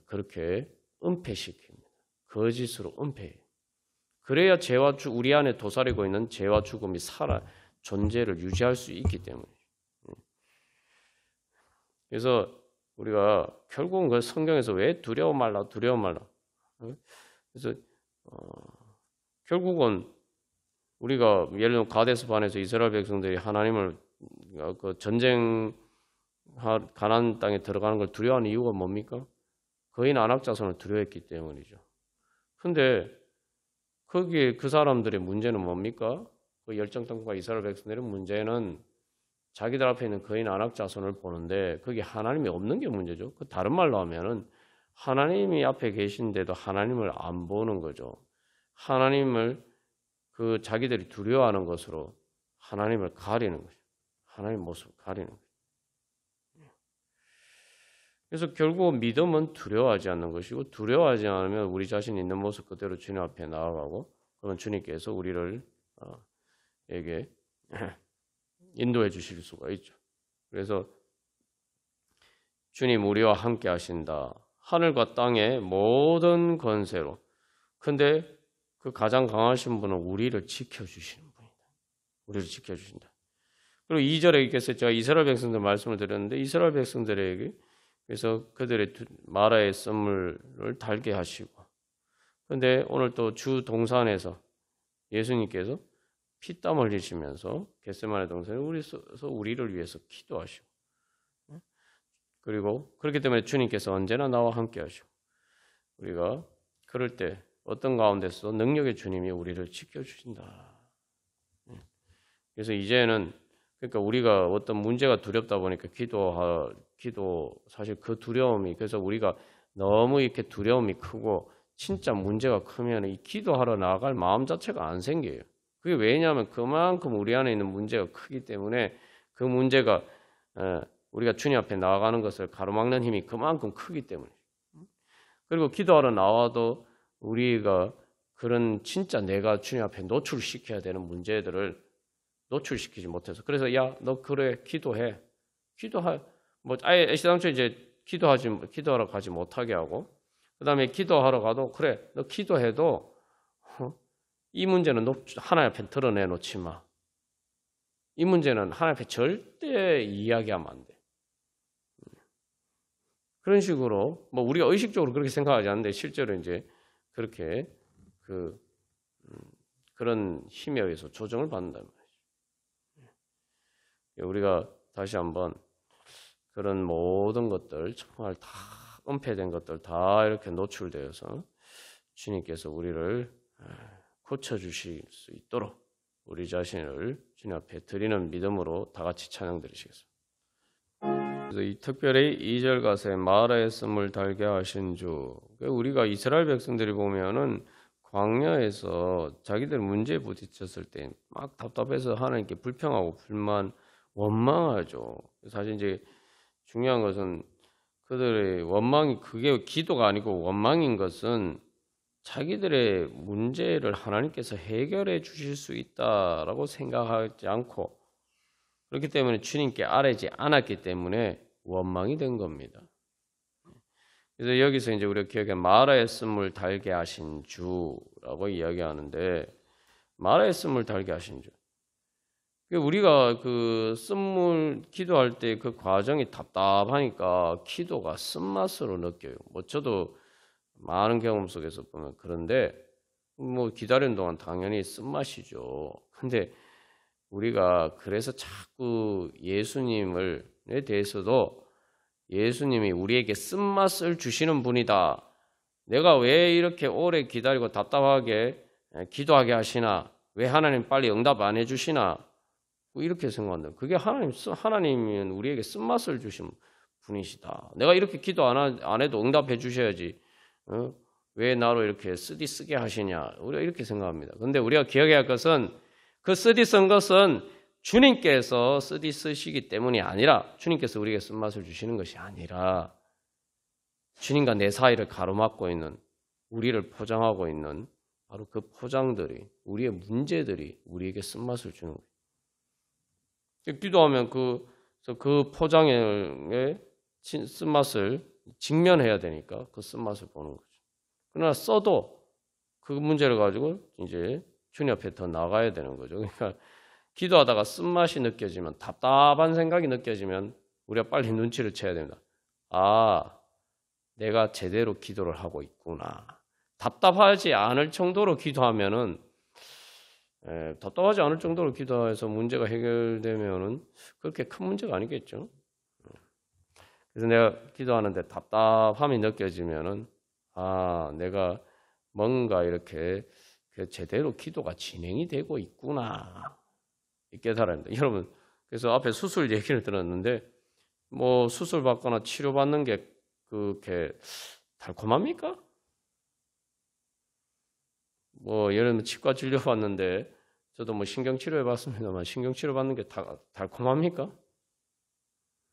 그렇게 은폐시킵니다. 거짓으로 은폐해요. 그래야 우리 안에 도사리고 있는 죄와 죽음이 존재를 유지할 수 있기 때문이죠. 그래서 우리가 결국은 그 성경에서 왜 두려워 말라. 그래서 결국은 우리가 예를 들면 가데스 반에서 이스라엘 백성들이 하나님을 그 전쟁 가나안 땅에 들어가는 걸 두려워하는 이유가 뭡니까? 거인 안악자손을 두려워했기 때문이죠. 근데 거기에 그 사람들의 문제는 뭡니까? 그 열정 땅과 이스라엘 백성들의 문제는 자기들 앞에 있는 거인 안악자손을 보는데 그게 하나님이 없는 게 문제죠. 그 다른 말로 하면은 하나님이 앞에 계신데도 하나님을 안 보는 거죠. 하나님을 그 자기들이 두려워하는 것으로 하나님을 가리는 거죠. 하나님 모습을 가리는 거죠. 그래서 결국 믿음은 두려워하지 않는 것이고, 두려워하지 않으면 우리 자신 있는 모습 그대로 주님 앞에 나아가고, 그러면 주님께서 우리를 에게 인도해 주실 수가 있죠. 그래서 주님 우리와 함께 하신다. 하늘과 땅의 모든 권세로. 근데 그 가장 강하신 분은 우리를 지켜주시는 분이다. 우리를 지켜주신다. 그리고 2절에 이렇게 제가 이스라엘 백성들 말씀을 드렸는데, 이스라엘 백성들에게 그래서 그들의 마라의 썰물을 달게 하시고, 그런데 오늘 또 주 동산에서 예수님께서 피땀 흘리시면서 겟세마네 동산에 우리를 위해서 기도하시고, 그리고 그렇기 때문에 주님께서 언제나 나와 함께 하시고, 우리가 그럴 때 어떤 가운데서 능력의 주님이 우리를 지켜주신다. 그래서 이제는 그러니까 우리가 어떤 문제가 두렵다 보니까 기도 사실 그 두려움이, 그래서 우리가 너무 이렇게 두려움이 크고 진짜 문제가 크면 이 기도하러 나갈 마음 자체가 안 생겨요. 그게 왜냐하면 그만큼 우리 안에 있는 문제가 크기 때문에, 그 문제가 우리가 주님 앞에 나아가는 것을 가로막는 힘이 그만큼 크기 때문에. 그리고 기도하러 나와도 우리가 그런 진짜 내가 주님 앞에 노출시켜야 되는 문제들을 노출시키지 못해서, 그래서 야 너 그래 기도해 뭐 아예 애시당초 이제 기도하러 가지 못하게 하고, 그다음에 기도하러 가도 그래 너 기도해도 이 문제는 하나님 앞에 드러내 놓지 마. 이 문제는 하나님 앞에 절대 이야기하면 안 돼. 그런 식으로 뭐 우리가 의식적으로 그렇게 생각하지 않는데 실제로 이제 그렇게 그런 힘에 의해서 조정을 받는다는 말이죠. 우리가 다시 한번 그런 모든 것들, 정말 다 은폐된 것들 다 이렇게 노출되어서 주님께서 우리를 고쳐주실 수 있도록 우리 자신을 주님 앞에 드리는 믿음으로 다 같이 찬양 드리시겠습니다. 그래서 이 특별히 2절 가사에 마라의 씀을 달게 하신 주, 우리가 이스라엘 백성들이 보면은 광야에서 자기들 문제에 부딪혔을 때 막 답답해서 하나님께 불평하고 불만, 원망하죠. 사실 이제 중요한 것은 그들의 원망이, 그게 기도가 아니고 원망인 것은 자기들의 문제를 하나님께서 해결해 주실 수 있다라고 생각하지 않고, 그렇기 때문에 주님께 아뢰지 않았기 때문에 원망이 된 겁니다. 그래서 여기서 이제 우리가 기억해 마라의 씀을 달게 하신 주라고 이야기하는데, 마라의 씀을 달게 하신 주. 우리가 그 쓴물 기도할 때 그 과정이 답답하니까 기도가 쓴맛으로 느껴요. 뭐 저도 많은 경험 속에서 보면 그런데, 뭐 기다리는 동안 당연히 쓴맛이죠. 근데 우리가 그래서 자꾸 예수님에 대해서도 예수님이 우리에게 쓴맛을 주시는 분이다. 내가 왜 이렇게 오래 기다리고 답답하게 기도하게 하시나? 왜 하나님 빨리 응답 안 해주시나? 이렇게 생각한다. 그게 하나님은 우리에게 쓴맛을 주신 분이시다. 내가 이렇게 기도 안 해도 응답해 주셔야지. 왜 나로 이렇게 쓰게 하시냐? 우리가 이렇게 생각합니다. 그런데 우리가 기억해야 할 것은, 그 쓴 것은 주님께서 쓰시기 때문이 아니라, 주님께서 우리에게 쓴맛을 주시는 것이 아니라, 주님과 내 사이를 가로막고 있는, 우리를 포장하고 있는 바로 그 포장들이, 우리의 문제들이 우리에게 쓴맛을 주는 거예요. 기도하면 그 포장의 쓴맛을 직면해야 되니까 그 쓴맛을 보는 거죠. 그러나 써도 그 문제를 가지고 이제 주님 앞에 더 나가야 되는 거죠. 그러니까 기도하다가 쓴맛이 느껴지면, 답답한 생각이 느껴지면 우리가 빨리 눈치를 채야 됩니다. 아, 내가 제대로 기도를 하고 있구나. 답답하지 않을 정도로 기도하면은, 답답하지 않을 정도로 기도해서 문제가 해결되면은 그렇게 큰 문제가 아니겠죠. 그래서 내가 기도하는데 답답함이 느껴지면은, 아, 내가 뭔가 이렇게 제대로 기도가 진행이 되고 있구나, 깨달아야 합니다. 여러분, 그래서 앞에 수술 얘기를 들었는데, 뭐 수술 받거나 치료 받는 게 그렇게 달콤합니까? 뭐 예를 들면 치과 진료 받는데 저도 뭐 신경치료 해봤습니다만 신경치료 받는 게 달콤합니까?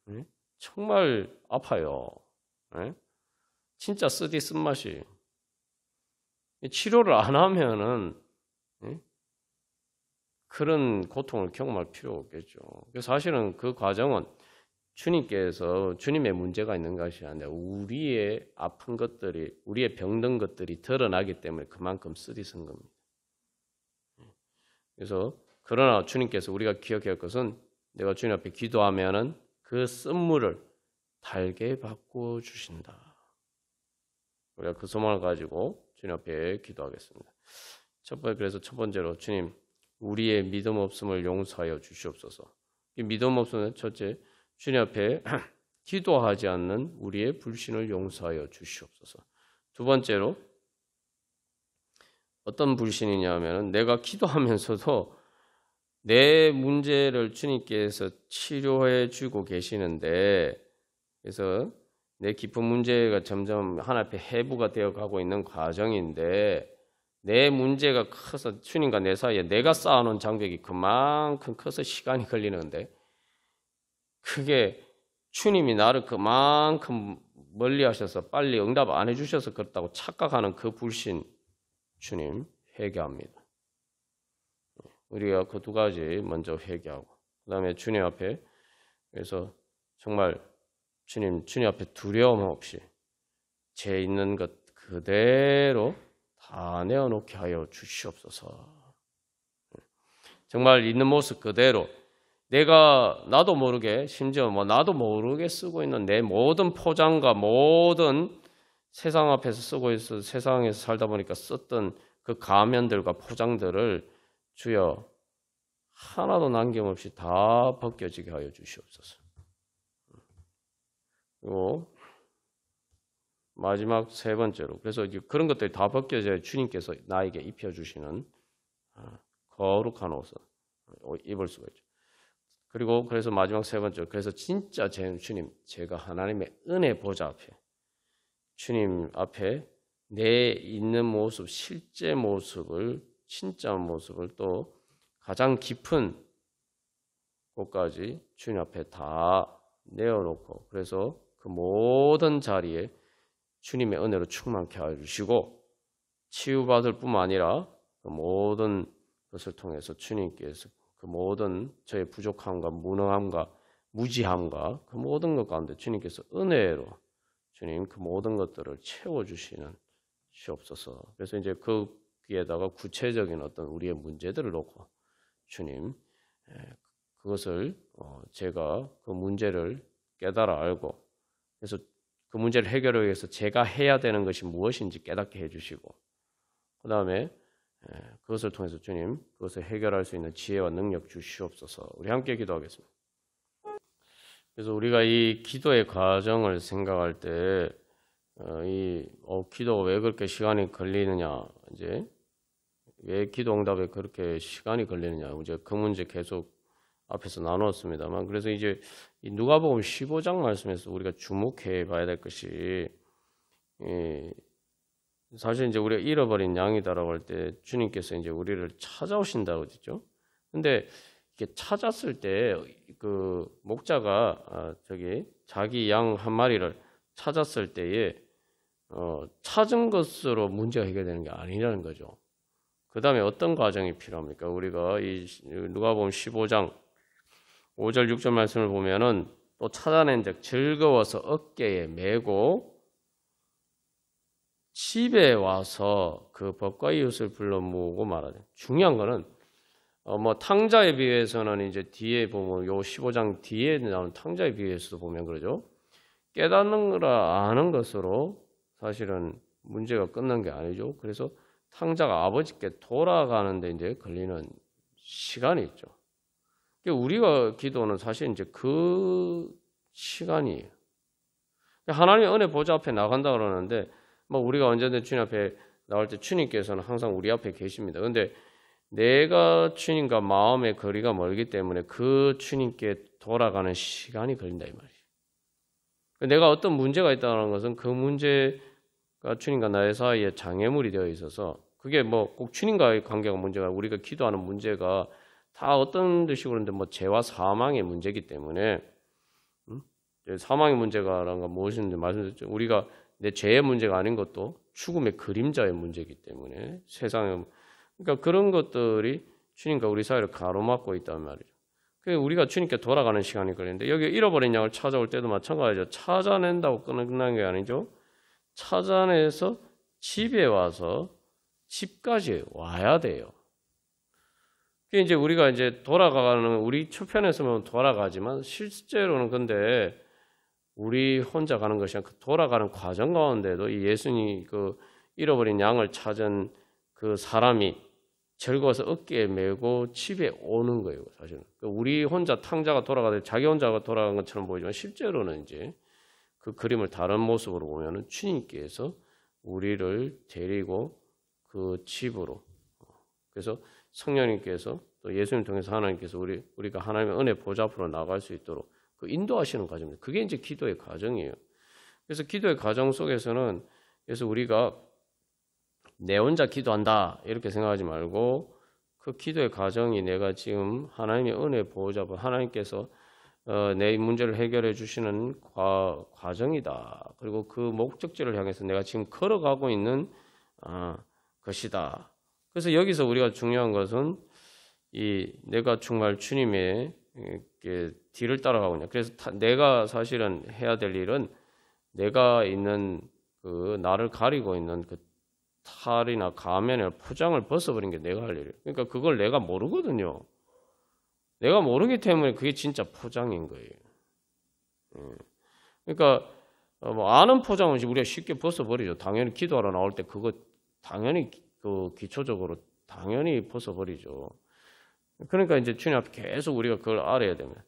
네? 정말 아파요. 네? 진짜 쓰디 쓴맛이. 치료를 안 하면은 그런 고통을 경험할 필요가 없겠죠. 그래서 사실은 그 과정은 주님께서 주님의 문제가 있는 것이 아니라 우리의 아픈 것들이 우리의 병든 것들이 드러나기 때문에 그만큼 쓰디쓴 겁니다. 그래서 그러나 주님께서 우리가 기억해야 할 것은 내가 주님 앞에 기도하면은 그 쓴물을 달게 바꾸어 주신다. 우리가 그 소망을 가지고 주님 앞에 기도하겠습니다. 그래서 첫 번째로 주님 우리의 믿음 없음을 용서하여 주시옵소서. 이 믿음 없음은 첫째 주님 앞에 기도하지 않는 우리의 불신을 용서하여 주시옵소서. 두 번째로 어떤 불신이냐 하면 내가 기도하면서도 내 문제를 주님께서 치료해 주고 계시는데 그래서 내 깊은 문제가 점점 하나님 앞에 해부가 되어 가고 있는 과정인데 내 문제가 커서 주님과 내 사이에 내가 쌓아놓은 장벽이 그만큼 커서 시간이 걸리는데 그게 주님이 나를 그만큼 멀리 하셔서 빨리 응답 안 해주셔서 그렇다고 착각하는 그 불신 주님 회개합니다. 우리가 그 두 가지 먼저 회개하고 그 다음에 주님 앞에 그래서 정말 주님 앞에 두려움 없이 죄 있는 것 그대로 다 내어놓게 하여 주시옵소서. 정말 있는 모습 그대로 내가 나도 모르게 심지어 뭐 나도 모르게 쓰고 있는 내 모든 포장과 모든 세상 앞에서 쓰고 있어 세상에서 살다 보니까 썼던 그 가면들과 포장들을 주여 하나도 남김없이 다 벗겨지게 하여 주시옵소서. 그리고 마지막 세 번째로 그래서 그런 것들이 다 벗겨져야 주님께서 나에게 입혀주시는 거룩한 옷을 입을 수가 있죠. 그리고 그래서 마지막 세 번째로 그래서 진짜 주님 제가 하나님의 은혜 보좌 앞에 주님 앞에 내 있는 모습 실제 모습을 진짜 모습을 또 가장 깊은 곳까지 주님 앞에 다 내어놓고 그래서 그 모든 자리에 주님의 은혜로 충만케 해주시고 치유받을 뿐만 아니라 그 모든 것을 통해서 주님께서 그 모든 저의 부족함과 무능함과 무지함과 그 모든 것 가운데 주님께서 은혜로 주님 그 모든 것들을 채워주시는 시옵소서. 그래서 이제 거기에다가 구체적인 어떤 우리의 문제들을 놓고 주님 그것을 제가 그 문제를 깨달아 알고 그래서 그 문제를 해결하기 위해서 제가 해야 되는 것이 무엇인지 깨닫게 해주시고 그 다음에 그것을 통해서 주님 그것을 해결할 수 있는 지혜와 능력 주시옵소서. 우리 함께 기도하겠습니다. 그래서 우리가 이 기도의 과정을 생각할 때 기도가 왜 그렇게 시간이 걸리느냐 이제 왜 기도 응답에 그렇게 시간이 걸리느냐 이제 그 문제 계속 앞에서 나누었습니다만 그래서 이제 이 누가복음 15장 말씀에서 우리가 주목해 봐야 될 것이 사실 이제 우리가 잃어버린 양이다라고 할 때 주님께서 이제 우리를 찾아오신다고 했죠. 근데 이렇게 찾았을 때 그 목자가 자기 양 한 마리를 찾았을 때에 찾은 것으로 문제가 해결되는 게 아니라는 거죠. 그 다음에 어떤 과정이 필요합니까? 우리가 이 누가복음 15장 5절 6절 말씀을 보면은 또 찾아낸 적 즐거워서 어깨에 메고 집에 와서 그 법과 이웃을 불러 모으고 말하죠. 중요한 거는 뭐 탕자에 비해서는 이제 뒤에 보면 요 15장 뒤에 나오는 탕자에 비해서도 보면 그러죠. 깨닫는 거라 아는 것으로 사실은 문제가 끝난 게 아니죠. 그래서 탕자가 아버지께 돌아가는데 이제 걸리는 시간이 있죠. 우리가 기도는 사실 이제 그 시간이에요. 하나님의 은혜 보좌 앞에 나간다 그러는데 뭐 우리가 언제든 주님 앞에 나올 때 주님께서는 항상 우리 앞에 계십니다. 그런데 내가 주님과 마음의 거리가 멀기 때문에 그 주님께 돌아가는 시간이 걸린다 이 말이에요. 내가 어떤 문제가 있다는 것은 그 문제 주님과 나의 사이에 장애물이 되어 있어서 그게 뭐 꼭 주님과의 관계가 문제가 우리가 기도하는 문제가 다 어떤 식으로 그런데 뭐 죄와 사망의 문제이기 때문에 사망의 문제가라는 건 무엇인지 말씀드렸죠. 우리가 내 죄의 문제가 아닌 것도 죽음의 그림자의 문제이기 때문에 세상에 그러니까 그런 것들이 주님과 우리 사이를 가로막고 있단 말이죠. 그래서 우리가 주님께 돌아가는 시간이 걸리는데 여기 잃어버린 양을 찾아올 때도 마찬가지죠. 찾아낸다고 끝난 게 아니죠. 찾아내서 집에 와서 집까지 와야 돼요. 그게 이제 우리가 이제 돌아가는 우리 표현에서는 돌아가지만 실제로는 근데 우리 혼자 가는 것이 아니라 그 돌아가는 과정 가운데도 이 예수님 그 잃어버린 양을 찾은 그 사람이 즐거워서 어깨에 메고 집에 오는 거예요, 사실은. 우리 혼자 탕자가 돌아가듯 자기 혼자가 돌아간 것처럼 보이지만 실제로는 이제 그 그림을 다른 모습으로 보면은 주님께서 우리를 데리고 그 집으로 그래서 성령님께서 또 예수님 통해서 하나님께서 우리가 하나님의 은혜 보좌 앞으로 나갈 수 있도록 그 인도하시는 과정입니다. 그게 이제 기도의 과정이에요. 그래서 기도의 과정 속에서는 그래서 우리가 내 혼자 기도한다 이렇게 생각하지 말고 그 기도의 과정이 내가 지금 하나님의 은혜 보호자 하나님께서 내 문제를 해결해 주시는 과정이다. 그리고 그 목적지를 향해서 내가 지금 걸어가고 있는 것이다. 그래서 여기서 우리가 중요한 것은 내가 정말 주님의 뒤를 따라가고 있냐. 그래서 내가 사실은 해야 될 일은 내가 있는 그 나를 가리고 있는 그 탈이나 가면이나 포장을 벗어버린 게 내가 할 일이에요. 그러니까 그걸 내가 모르거든요. 내가 모르기 때문에 그게 진짜 포장인 거예요. 그러니까 뭐 아는 포장은 우리가 쉽게 벗어버리죠. 당연히 기도하러 나올 때 그거 당연히 그 기초적으로 당연히 벗어버리죠. 그러니까 이제 주님 앞에 계속 우리가 그걸 알아야 됩니다.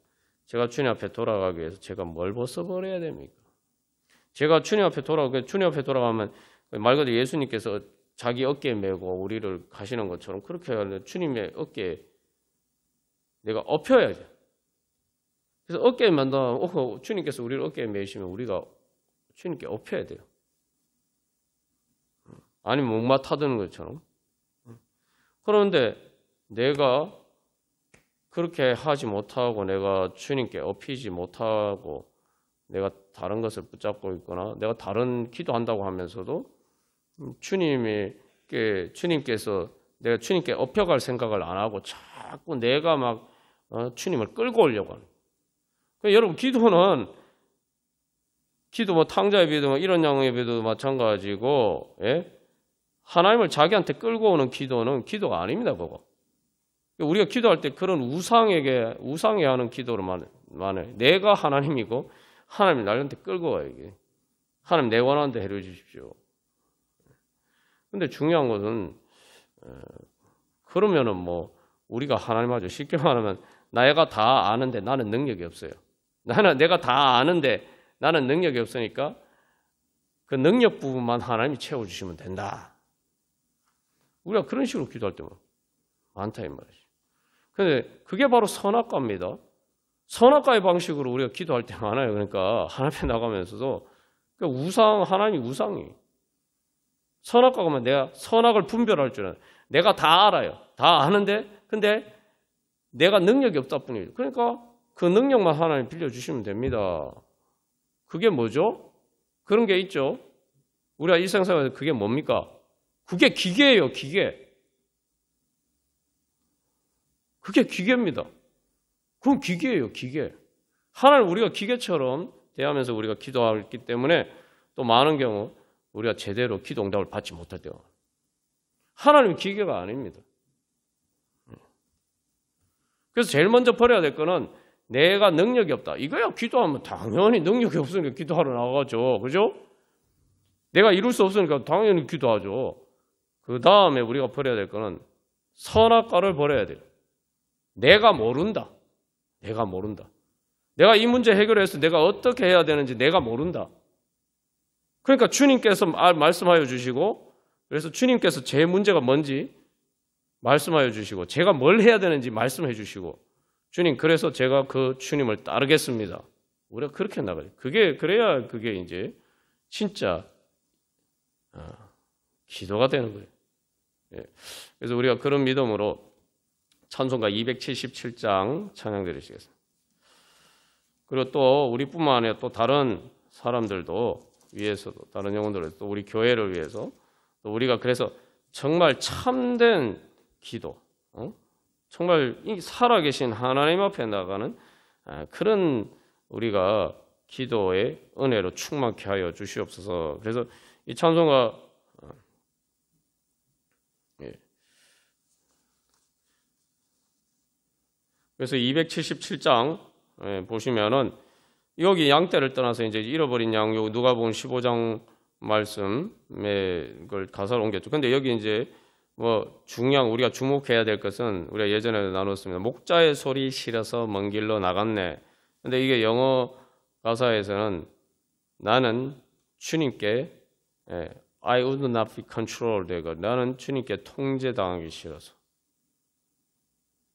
제가 주님 앞에 돌아가기 위해서 제가 뭘 벗어버려야 됩니까? 제가 주님 앞에 돌아가면 말 그대로 예수님께서 자기 어깨에 메고 우리를 가시는 것처럼 그렇게 하면 주님의 어깨에 내가 엎혀야죠. 그래서 어깨에 만다 주님께서 우리를 어깨에 메시면 우리가 주님께 엎혀야 돼요. 아니면 목마 타드는 것처럼. 그런데 내가 그렇게 하지 못하고 내가 주님께 엎이지 못하고 내가 다른 것을 붙잡고 있거나 내가 다른 기도한다고 하면서도 주님께서 내가 주님께 엎혀갈 생각을 안 하고 자꾸 내가 막 주님을 끌고 오려고 하는. 그러니까 여러분 기도는 뭐 탕자의 비도 이런 양의 비도 마찬가지고 하나님을 자기한테 끌고 오는 기도는 기도가 아닙니다. 그거. 우리가 기도할 때 그런 우상에 하는 기도로만 해요. 내가 하나님이고 하나님이 나한테 끌고 와요. 이게. 하나님 내 원하는 데 해려 주십시오. 근데 중요한 것은 그러면은 뭐 우리가 하나님 아주 쉽게 말하면 내가 다 아는데 나는 능력이 없어요. 내가 다 아는데 나는 능력이 없으니까 그 능력 부분만 하나님이 채워주시면 된다. 우리가 그런 식으로 기도할 때만 많다 이 말이죠. 근데 그게 바로 선악과입니다. 선악과의 방식으로 우리가 기도할 때 많아요. 그러니까 하나님 앞에 나가면서도 하나님 우상이 선악과가 면 내가 선악을 분별할 줄 알아요. 내가 다 알아요. 다 아는데 근데 내가 능력이 없다 뿐이에요. 그러니까 그 능력만 하나님 빌려주시면 됩니다. 그게 뭐죠? 그런 게 있죠. 우리가 일상생활에서 그게 뭡니까? 그게 기계예요. 기계. 그게 기계입니다. 그건 기계예요. 기계. 하나님 우리가 기계처럼 대하면서 우리가 기도하기 때문에 또 많은 경우 우리가 제대로 기도 응답을 받지 못할 때가 하나님은 기계가 아닙니다. 그래서 제일 먼저 버려야 될 거는 내가 능력이 없다. 이거야 기도하면 당연히 능력이 없으니까 기도하러 나가죠. 그죠? 내가 이룰 수 없으니까 당연히 기도하죠. 그 다음에 우리가 버려야 될 거는 선악과를 버려야 돼요. 내가 모른다. 내가 이 문제 해결해서 내가 어떻게 해야 되는지 내가 모른다. 그러니까 주님께서 말씀하여 주시고 그래서 주님께서 제 문제가 뭔지 말씀하여 주시고 제가 뭘 해야 되는지 말씀해 주시고 주님 그래서 제가 그 주님을 따르겠습니다. 우리가 그렇게 나가요. 그래야 그게 이제 진짜 기도가 되는 거예요. 예. 그래서 우리가 그런 믿음으로 찬송가 277장 찬양 드리시겠습니다. 그리고 또 우리뿐만 아니라 또 다른 사람들도 위해서도, 다른 영혼들도, 또 우리 교회를 위해서, 또 우리가 그래서 정말 참된 기도, 정말 이 살아계신 하나님 앞에 나가는 그런 우리가 기도의 은혜로 충만케 하여 주시옵소서. 그래서 이 찬송가 그래서 277장 보시면은 여기 양떼를 떠나서 이제 잃어버린 양, 요 누가복음 15장 말씀에 걸 가사로 옮겼죠. 근데 여기 이제 뭐 중요한 우리가 주목해야 될 것은 우리가 예전에 나눴습니다. 목자의 소리 실어서 먼 길로 나갔네. 근데 이게 영어 가사에서는 나는 주님께 I would not be controlled 되고 나는 주님께 통제당하기 싫어서.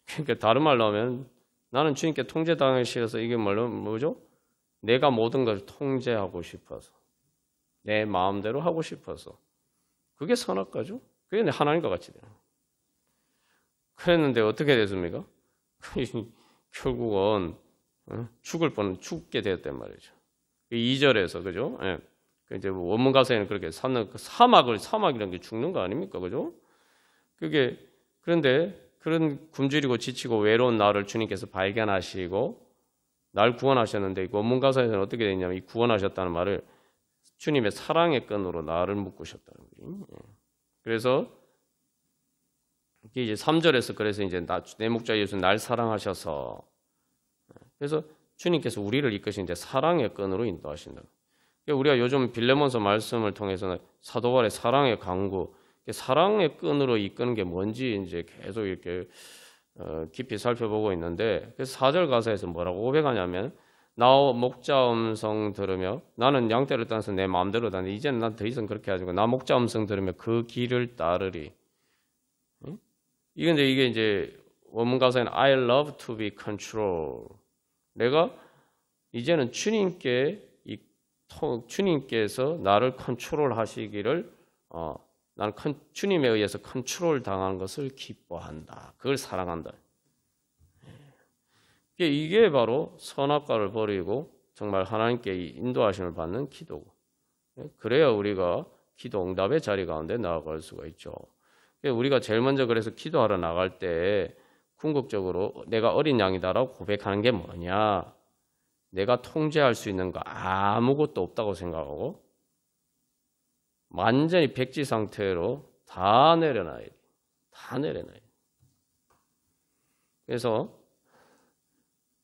그러니까 다른 말로 하면 나는 주님께 통제당하기 싫어서 이게 뭐죠? 내가 모든 것을 통제하고 싶어서 내 마음대로 하고 싶어서 그게 선악과죠. 그게 하나님과 같이 되는 거예요. 그랬는데 어떻게 됐습니까? 결국은 죽을 뻔 죽게 되었단 말이죠. 2절에서 그죠? 예. 이제 원문 가사에는 그렇게 사막이라는 게 죽는 거 아닙니까? 그죠? 그게 그런데 그런 굶주리고 지치고 외로운 나를 주님께서 발견하시고 날 구원하셨는데 원문 가사에서는 어떻게 되냐면 이 구원하셨다는 말을 주님의 사랑의 끈으로 나를 묶으셨다는 거예요. 그래서 이게 이제 3절에서 그래서 이제 내 목자 예수 날 사랑하셔서 그래서 주님께서 우리를 이끄신 이제 사랑의 끈으로 인도하신다. 우리가 요즘 빌레몬서 말씀을 통해서는 사도 바울의 사랑의 강구, 사랑의 끈으로 이끄는 게 뭔지 이제 계속 이렇게 깊이 살펴보고 있는데 그래서 4절 가사에서 뭐라고 고백하냐면 나 목자 음성 들으며 나는 양떼를 떠나서 내 마음대로 다니 이제는 난 더 이상 그렇게 하지 않고 나 목자 음성 들으며 그 길을 따르리. 이게 이제 원문 가사에는 I love to be controlled. 내가 이제는 주님께서 나를 컨트롤 하시기를 나는 주님에 의해서 컨트롤 당하는 것을 기뻐한다. 그걸 사랑한다. 이게 바로 선악과를 버리고 정말 하나님께 인도하심을 받는 기도고 그래야 우리가 기도 응답의 자리 가운데 나아갈 수가 있죠. 우리가 제일 먼저 그래서 기도하러 나갈 때 궁극적으로 내가 어린 양이다라고 고백하는 게 뭐냐? 내가 통제할 수 있는 거 아무것도 없다고 생각하고 완전히 백지 상태로 다 내려놔야 돼. 다 내려놔야 돼. 그래서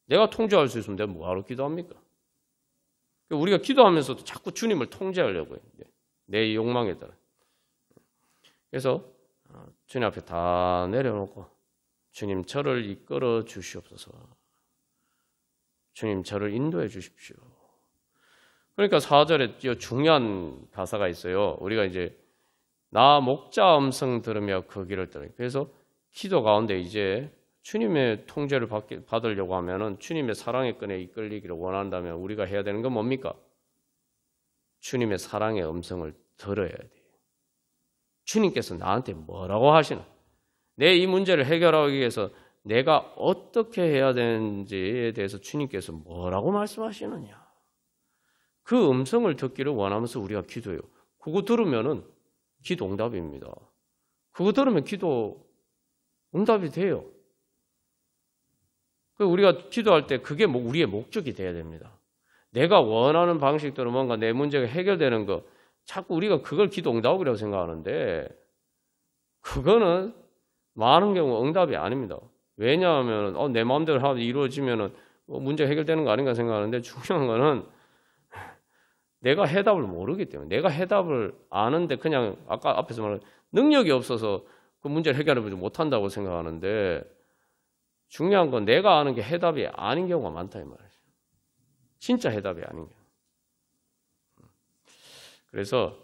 내가 통제할 수 있으면 내가 뭐하러 기도합니까? 우리가 기도하면서도 자꾸 주님을 통제하려고 해요. 내 욕망에 따라. 그래서 주님 앞에 다 내려놓고 주님 저를 이끌어 주시옵소서. 주님 저를 인도해 주십시오. 그러니까 4절에 중요한 가사가 있어요. 우리가 이제 나 목자 음성 들으며 그 길을 따르. 그래서 기도 가운데 이제 주님의 통제를 받으려고 하면은 주님의 사랑의 끈에 이끌리기를 원한다면 우리가 해야 되는 건 뭡니까? 주님의 사랑의 음성을 들어야 돼요. 주님께서 나한테 뭐라고 하시나? 내 이 문제를 해결하기 위해서 내가 어떻게 해야 되는지에 대해서 주님께서 뭐라고 말씀하시느냐? 그 음성을 듣기를 원하면서 우리가 기도해요. 그거 들으면은 기도 응답입니다. 그거 들으면 기도 응답이 돼요. 우리가 기도할 때 그게 우리의 목적이 돼야 됩니다. 내가 원하는 방식대로 뭔가 내 문제가 해결되는 거 자꾸 우리가 그걸 기도 응답이라고 생각하는데 그거는 많은 경우 응답이 아닙니다. 왜냐하면 내 마음대로 하도 이루어지면은 문제 해결되는 거 아닌가 생각하는데 중요한 거는 내가 해답을 모르기 때문에 내가 해답을 아는데 그냥 아까 앞에서 말한 능력이 없어서 그 문제를 해결하지 못한다고 생각하는데 중요한 건 내가 아는 게 해답이 아닌 경우가 많다 이 말이죠. 진짜 해답이 아닌 경우. 그래서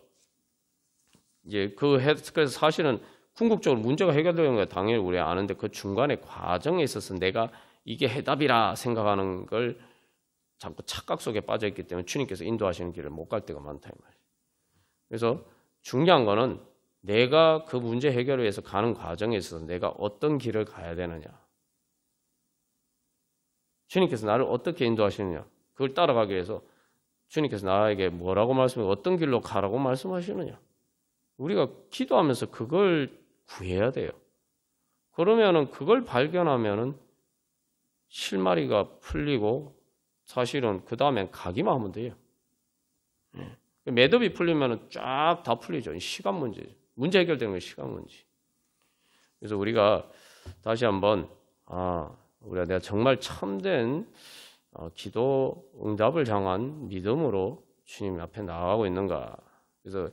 이제 그래서 사실은 궁극적으로 문제가 해결되는 거 당연히 우리 아는데 그 중간에 과정에 있어서 내가 이게 해답이라 생각하는 걸 자꾸 착각 속에 빠져 있기 때문에 주님께서 인도하시는 길을 못 갈 때가 많다 이 말이에요. 그래서 중요한 거는 내가 그 문제 해결을 위해서 가는 과정에 있어서 내가 어떤 길을 가야 되느냐. 주님께서 나를 어떻게 인도하시느냐. 그걸 따라가기 위해서 주님께서 나에게 뭐라고 말씀하시고 어떤 길로 가라고 말씀하시느냐. 우리가 기도하면서 그걸 구해야 돼요. 그러면은 그걸 발견하면은 실마리가 풀리고 사실은 그 다음엔 가기만 하면 돼요. 매듭이 풀리면은 쫙 다 풀리죠. 시간 문제죠. 문제 해결되는 건 시간 문제. 그래서 우리가 다시 한번 우리가 내가 정말 참된 기도 응답을 향한 믿음으로 주님 앞에 나아가고 있는가. 그래서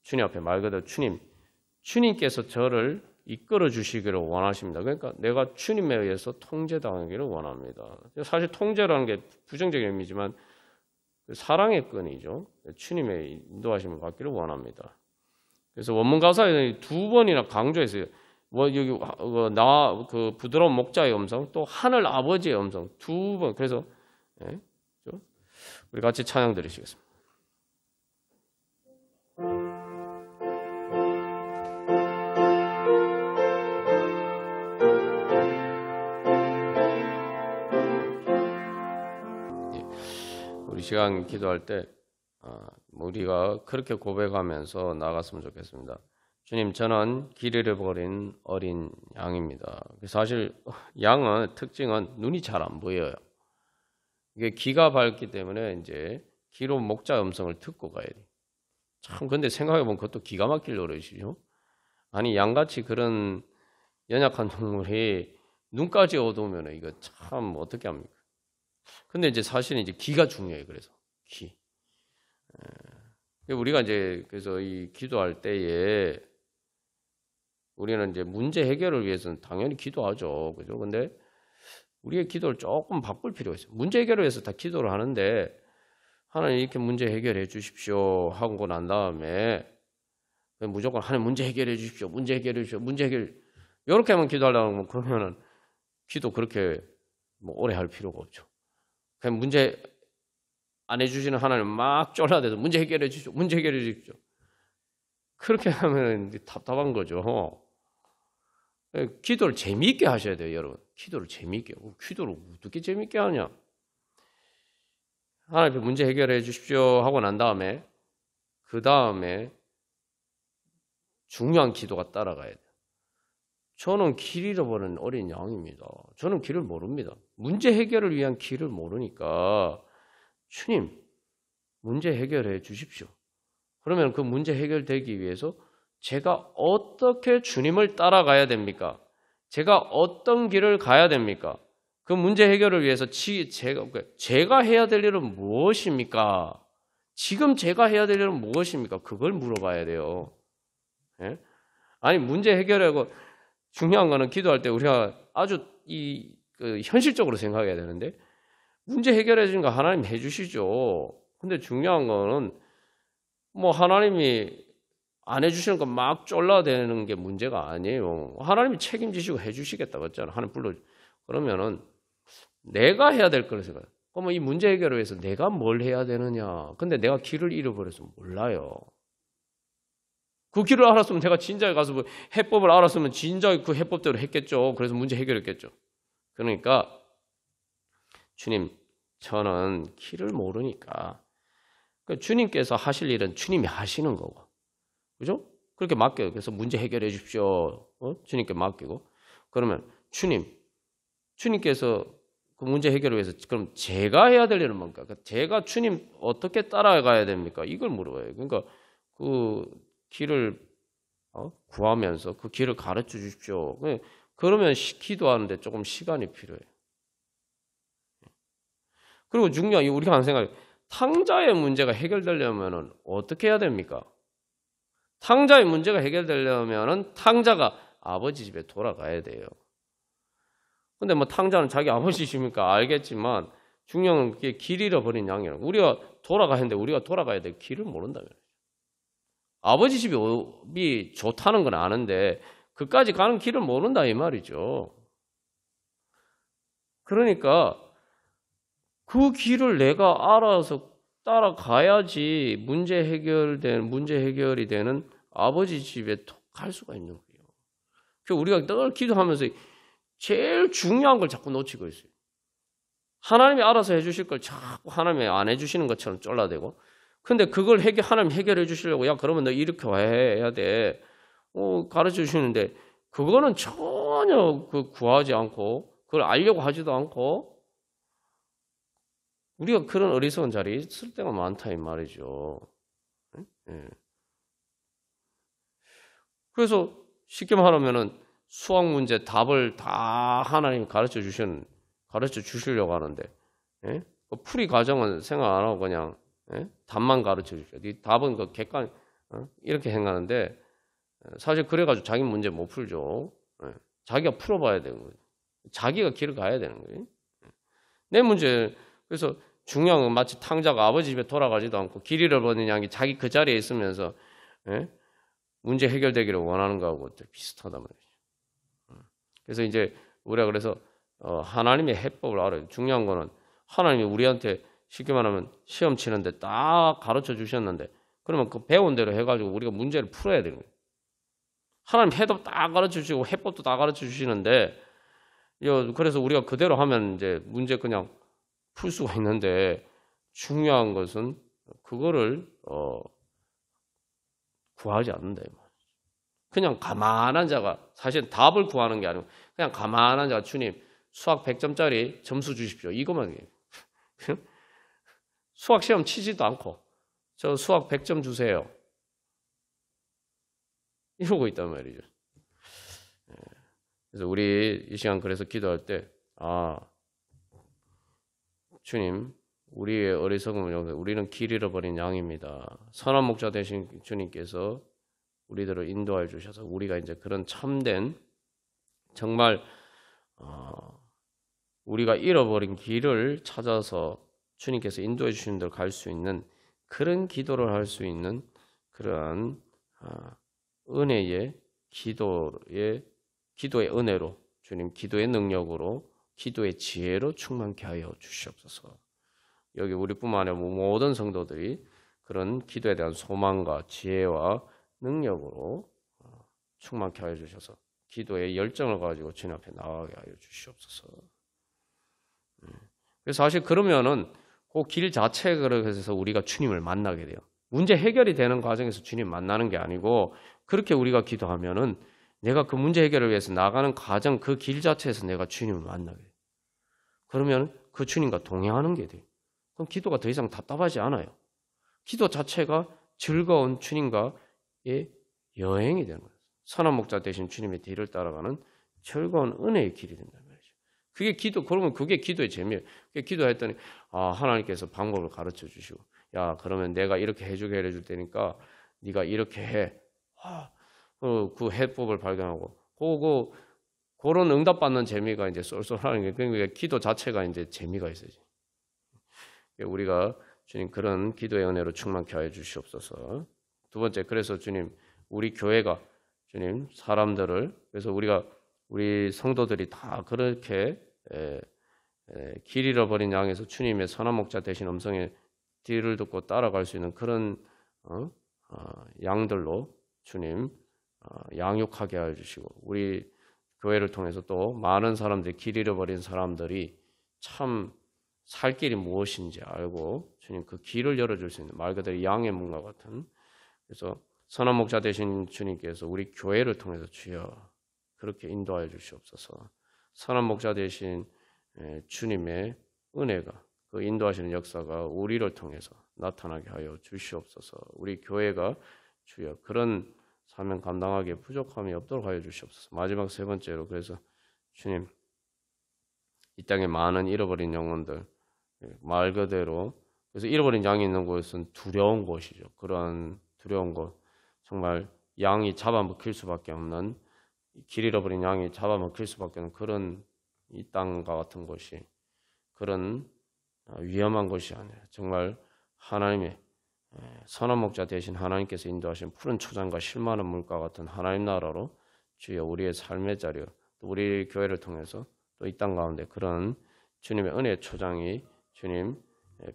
주님 앞에 말 그대로 주님께서 저를 이끌어 주시기를 원하십니다. 그러니까 내가 주님에 의해서 통제당하기를 원합니다. 사실 통제라는 게 부정적인 의미지만 사랑의 끈이죠. 주님의 인도하심을 받기를 원합니다. 그래서 원문 가사에 2번이나 강조했어요. 여기 그 부드러운 목자의 음성, 또 하늘 아버지의 음성 2번. 그래서 우리 같이 찬양 드리시겠습니다. 우리 시간 기도할 때 우리가 그렇게 고백하면서 나갔으면 좋겠습니다. 주님, 저는 길 잃어버린 어린 양입니다. 사실 양은 특징은 눈이 잘 안 보여요. 이게 귀가 밝기 때문에 이제 귀로 목자 음성을 듣고 가야 돼요. 참 근데 생각해보면 그것도 기가 막힐 노릇이죠. 아니 양같이 그런 연약한 동물이 눈까지 어두우면 이거 참 어떻게 합니까? 근데 이제 사실은 이제 귀가 중요해요. 그래서 귀. 우리가 이제 그래서 이 기도할 때에 우리는 이제 문제 해결을 위해서는 당연히 기도하죠. 그죠? 근데 우리의 기도를 조금 바꿀 필요가 있어요. 문제 해결을 위해서 다 기도를 하는데 하나님 이렇게 문제 해결해 주십시오 하고 난 다음에 무조건 하나님 문제 해결해 주십시오. 문제 해결해 주십시오. 문제 해결 이렇게만 기도하려고 하면 그러면은 기도 그렇게 뭐 오래 할 필요가 없죠. 그냥 문제 안 해주시는 하나님 막 쫄라대서 문제 해결해 주십시오. 문제 해결해 주십시오. 그렇게 하면 답답한 거죠. 기도를 재미있게 하셔야 돼요, 여러분. 기도를 재미있게. 기도를 어떻게 재미있게 하냐? 하나님 문제 해결해 주십시오 하고 난 다음에 그 다음에 중요한 기도가 따라가야 돼요. 저는 길 잃어버린 어린 양입니다. 저는 길을 모릅니다. 문제 해결을 위한 길을 모르니까 주님 문제 해결해 주십시오. 그러면 그 문제 해결되기 위해서 제가 어떻게 주님을 따라가야 됩니까? 제가 어떤 길을 가야 됩니까? 그 문제 해결을 위해서 제가 해야 될 일은 무엇입니까? 지금 제가 해야 될 일은 무엇입니까? 그걸 물어봐야 돼요. 예? 아니 문제 해결하고 중요한 거는 기도할 때 우리가 아주 현실적으로 생각해야 되는데 문제 해결해 주는 거 하나님 해주시죠. 근데 중요한 거는 뭐 하나님이 안 해주시는 거 막 쫄라대는 게 문제가 아니에요. 하나님이 책임지시고 해주시겠다 그랬잖아. 하나님 불러. 그러면은 내가 해야 될 거를 생각해. 그러면 이 문제 해결을 위해서 내가 뭘 해야 되느냐. 근데 내가 길을 잃어버려서 몰라요. 그 길을 알았으면 내가 진작에 가서 뭐 해법을 알았으면 진작에 그 해법대로 했겠죠. 그래서 문제 해결했겠죠. 그러니까 주님, 저는 길을 모르니까 주님께서 하실 일은 주님이 하시는 거고, 그죠? 그렇게 맡겨요. 그래서 문제 해결해 주십시오. 주님께 맡기고. 그러면 주님께서 그 문제 해결을 위해서 그럼 제가 해야 될 일은 뭔가? 제가 주님 어떻게 따라가야 됩니까? 이걸 물어봐요. 그러니까 그 길을 구하면서 그 길을 가르쳐 주십시오. 그러면 기도하는데 조금 시간이 필요해요. 그리고 중요한 우리가 하는 생각이 탕자의 문제가 해결되려면 어떻게 해야 됩니까? 탕자의 문제가 해결되려면 탕자가 아버지 집에 돌아가야 돼요. 근데 뭐 탕자는 자기 아버지 집이니까 알겠지만 중요한 게 길 잃어버린 양이라고. 우리가 돌아가야 하는데 우리가 돌아가야 될 길을 모른다면. 아버지 집이 좋다는 건 아는데 그까지 가는 길을 모른다 이 말이죠. 그러니까 그 길을 내가 알아서 따라가야지 문제 해결이 되는 아버지 집에 갈 수가 있는 거예요. 그 우리가 늘 기도하면서 제일 중요한 걸 자꾸 놓치고 있어요. 하나님이 알아서 해주실 걸 자꾸 하나님이 안 해주시는 것처럼 쫄라대고, 근데 그걸 하나님 해결해 주시려고, 야, 그러면 너 이렇게 해야 돼. 가르쳐 주시는데, 그거는 전혀 구하지 않고, 그걸 알려고 하지도 않고, 우리가 그런 어리석은 자리에 있을 때가 많다, 이 말이죠. 예. 그래서 쉽게 말하면은 수학 문제 답을 다 하나님이 가르쳐 주시려고 하는데, 예? 풀이 과정은 생각 안 하고 그냥, 예? 답만 가르쳐 주죠. 이 답은 그 객관, 이렇게 행하는데, 사실 그래가지고 자기 문제 못 풀죠. 예? 자기가 풀어봐야 되는 거예요. 자기가 길을 가야 되는 거예요. 내 문제, 그래서 중요한 건 마치 탕자가 아버지 집에 돌아가지도 않고 길 잃어버린 양이 자기 그 자리에 있으면서, 예? 문제 해결되기를 원하는 거하고 비슷하단 말이죠. 그래서 이제 우리가 그래서 하나님의 해법을 알아요. 중요한 거는 하나님이 우리한테 쉽게 말하면 시험 치는데 딱 가르쳐 주셨는데, 그러면 그 배운 대로 해가지고 우리가 문제를 풀어야 되는 거예요. 하나님 해답 딱 가르쳐 주시고 해법도 다 가르쳐 주시는데, 그래서 우리가 그대로 하면 이제 문제 그냥 풀 수가 있는데, 중요한 것은 그거를 구하지 않는다. 그냥 가만한 자가, 사실 답을 구하는 게 아니고 그냥 가만한 자가, 주님 수학 100점짜리 점수 주십시오, 이것만 해요. 수학 시험 치지도 않고 저 수학 100점 주세요, 이러고 있단 말이죠. 그래서 우리 이 시간 그래서 기도할 때, 주님, 우리의 어리석음을 용서해. 우리는 길 잃어버린 양입니다. 선한 목자 되신 주님께서 우리들을 인도해 주셔서 우리가 이제 그런 참된, 정말 우리가 잃어버린 길을 찾아서 주님께서 인도해 주시는 대로 갈 수 있는 그런 기도를 할 수 있는 그러한 은혜의 기도의 은혜로, 주님 기도의 능력으로, 기도의 지혜로 충만케 하여 주시옵소서. 여기 우리뿐만 아니라 모든 성도들이 그런 기도에 대한 소망과 지혜와 능력으로 충만케 하여 주셔서 기도의 열정을 가지고 주님 앞에 나가게 하여 주시옵소서. 그래서 사실 그러면은 그 길 자체를 해서 우리가 주님을 만나게 돼요. 문제 해결이 되는 과정에서 주님 만나는 게 아니고, 그렇게 우리가 기도하면은 내가 그 문제 해결을 위해서 나가는 과정, 그 길 자체에서 내가 주님을 만나게 돼요. 그러면 그 주님과 동행하는 게 돼요. 그럼 기도가 더 이상 답답하지 않아요. 기도 자체가 즐거운 주님과의 여행이 되는 거예요. 선한 목자 되신 주님의 뒤를 따라가는 즐거운 은혜의 길이 된다는 말이죠. 그게 기도, 그러면 그게 기도의 재미예요. 기도했더니 하나님께서 방법을 가르쳐 주시고, 야, 그러면 내가 이렇게 해줄 테니까 네가 이렇게 해. 그 해법을 발견하고, 그런 응답받는 재미가 이제 쏠쏠하는 게, 그러니까 기도 자체가 이제 재미가 있어야지. 우리가 주님 그런 기도의 은혜로 충만케 하여 주시옵소서. 두 번째, 그래서 주님, 우리 교회가 주님 사람들을, 그래서 우리 성도들이 다 그렇게 길 잃어버린 양에서 주님의 선한 목자 되신 음성의 뒤를 듣고 따라갈 수 있는 그런 양들로 주님 양육하게 하여 주시고, 우리 교회를 통해서 또 많은 사람들이, 길 잃어버린 사람들이 참 살 길이 무엇인지 알고 주님 그 길을 열어줄 수 있는, 말 그대로 양의 문과 같은, 그래서 선한 목자 되신 주님께서 우리 교회를 통해서 주여 그렇게 인도하여 주시옵소서. 선한 목자 되신 주님의 은혜가, 그 인도하시는 역사가 우리를 통해서 나타나게 하여 주시옵소서. 우리 교회가 주여 그런 사명 감당하기에 부족함이 없도록 하여 주시옵소서. 마지막 세 번째로, 그래서 주님 이 땅에 많은 잃어버린 영혼들, 말 그대로, 그래서 잃어버린 양이 있는 곳은 두려운 곳이죠. 그러한 두려운 곳, 정말 양이 잡아먹힐 수밖에 없는, 길 잃어버린 양이 잡아먹힐 수밖에 없는 그런 이 땅과 같은 곳이, 그런 위험한 곳이 아니라 정말 하나님의 선한 목자 되신 하나님께서 인도하신 푸른 초장과 실만한 물과 같은 하나님 나라로 주여 우리의 삶의 자리로, 또 우리 교회를 통해서 또 이 땅 가운데 그런 주님의 은혜의 초장이 주님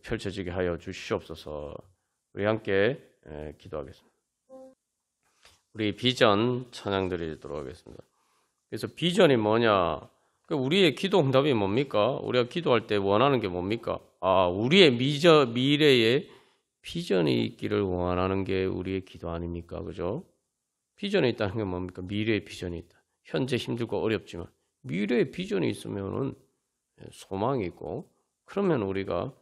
펼쳐지게 하여 주시옵소서. 우리 함께 기도하겠습니다. 우리 비전 찬양 드리도록 하겠습니다. 그래서 비전이 뭐냐? 우리의 기도 응답이 뭡니까? 우리가 기도할 때 원하는 게 뭡니까? 우리의 미래에 비전이 있기를 원하는 게 우리의 기도 아닙니까? 그죠? 비전이 있다는 게 뭡니까? 미래의 비전이 있다. 현재 힘들고 어렵지만 미래의 비전이 있으면은 소망이 있고, 그러면 우리가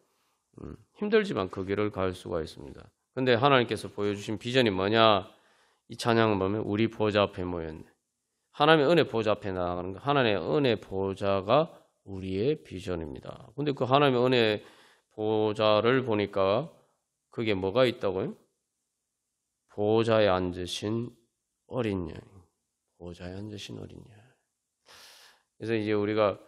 힘들지만 그 길을 갈 수가 있습니다. 근데 하나님께서 보여주신 비전이 뭐냐? 이 찬양을 보면 우리 보좌 앞에 모였네. 하나님의 은혜 보좌 앞에 나가는 거. 하나님의 은혜 보좌가 우리의 비전입니다. 근데 그 하나님의 은혜 보좌를 보니까 그게 뭐가 있다고요? 보좌에 앉으신 어린 양. 보좌에 앉으신 어린 양. 그래서 이제 우리가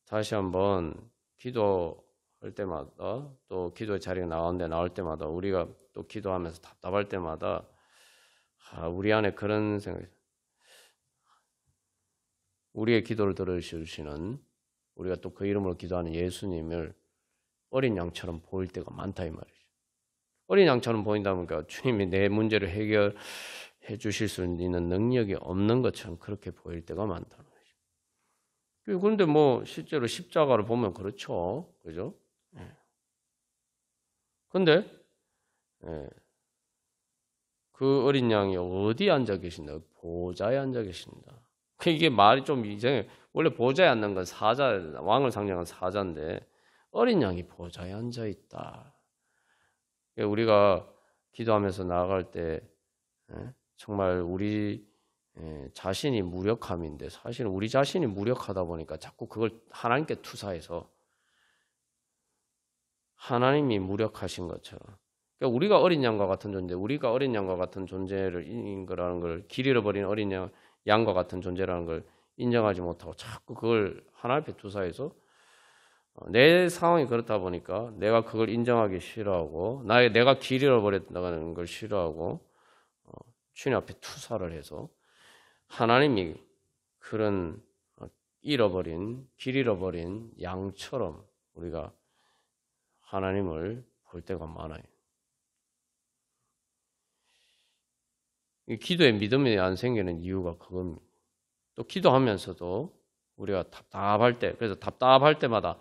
다시 한번 기도할 때마다, 또 기도의 자리가 나올 때마다, 우리가 또 기도하면서 답답할 때마다 우리 안에 그런 생각이, 우리의 기도를 들으시는, 우리가 또 그 이름으로 기도하는 예수님을 어린 양처럼 보일 때가 많다 이 말이죠. 어린 양처럼 보인다 보니까 주님이 내 문제를 해결해 주실 수 있는 능력이 없는 것처럼 그렇게 보일 때가 많다는 거죠. 그런데 뭐 실제로 십자가를 보면 그렇죠, 그죠? 그런데 그 어린 양이 어디 앉아 계신다? 보좌에 앉아 계신다. 이게 말이 좀 이상해. 원래 보좌에 앉는 건 사자, 왕을 상징하는 사자인데 어린 양이 보좌에 앉아 있다. 우리가 기도하면서 나아갈 때 정말 우리 자신이 무력함인데, 사실은 우리 자신이 무력하다 보니까 자꾸 그걸 하나님께 투사해서 하나님이 무력하신 것처럼, 그러니까 우리가 어린 양과 같은 존재, 우리가 어린 양과 같은 존재를 인 거라는 걸, 길 잃어버린 어린 양과 같은 존재라는 걸 인정하지 못하고 자꾸 그걸 하나님 앞에 투사해서 내 상황이 그렇다 보니까 내가 그걸 인정하기 싫어하고, 내가 길 잃어버렸다는 걸 싫어하고 주님 앞에 투사를 해서 하나님이 그런 길 잃어버린 양처럼 우리가 하나님을 볼 때가 많아요. 이 기도에 믿음이 안 생기는 이유가 그겁니다. 또 기도하면서도 우리가 답답할 때, 그래서 답답할 때마다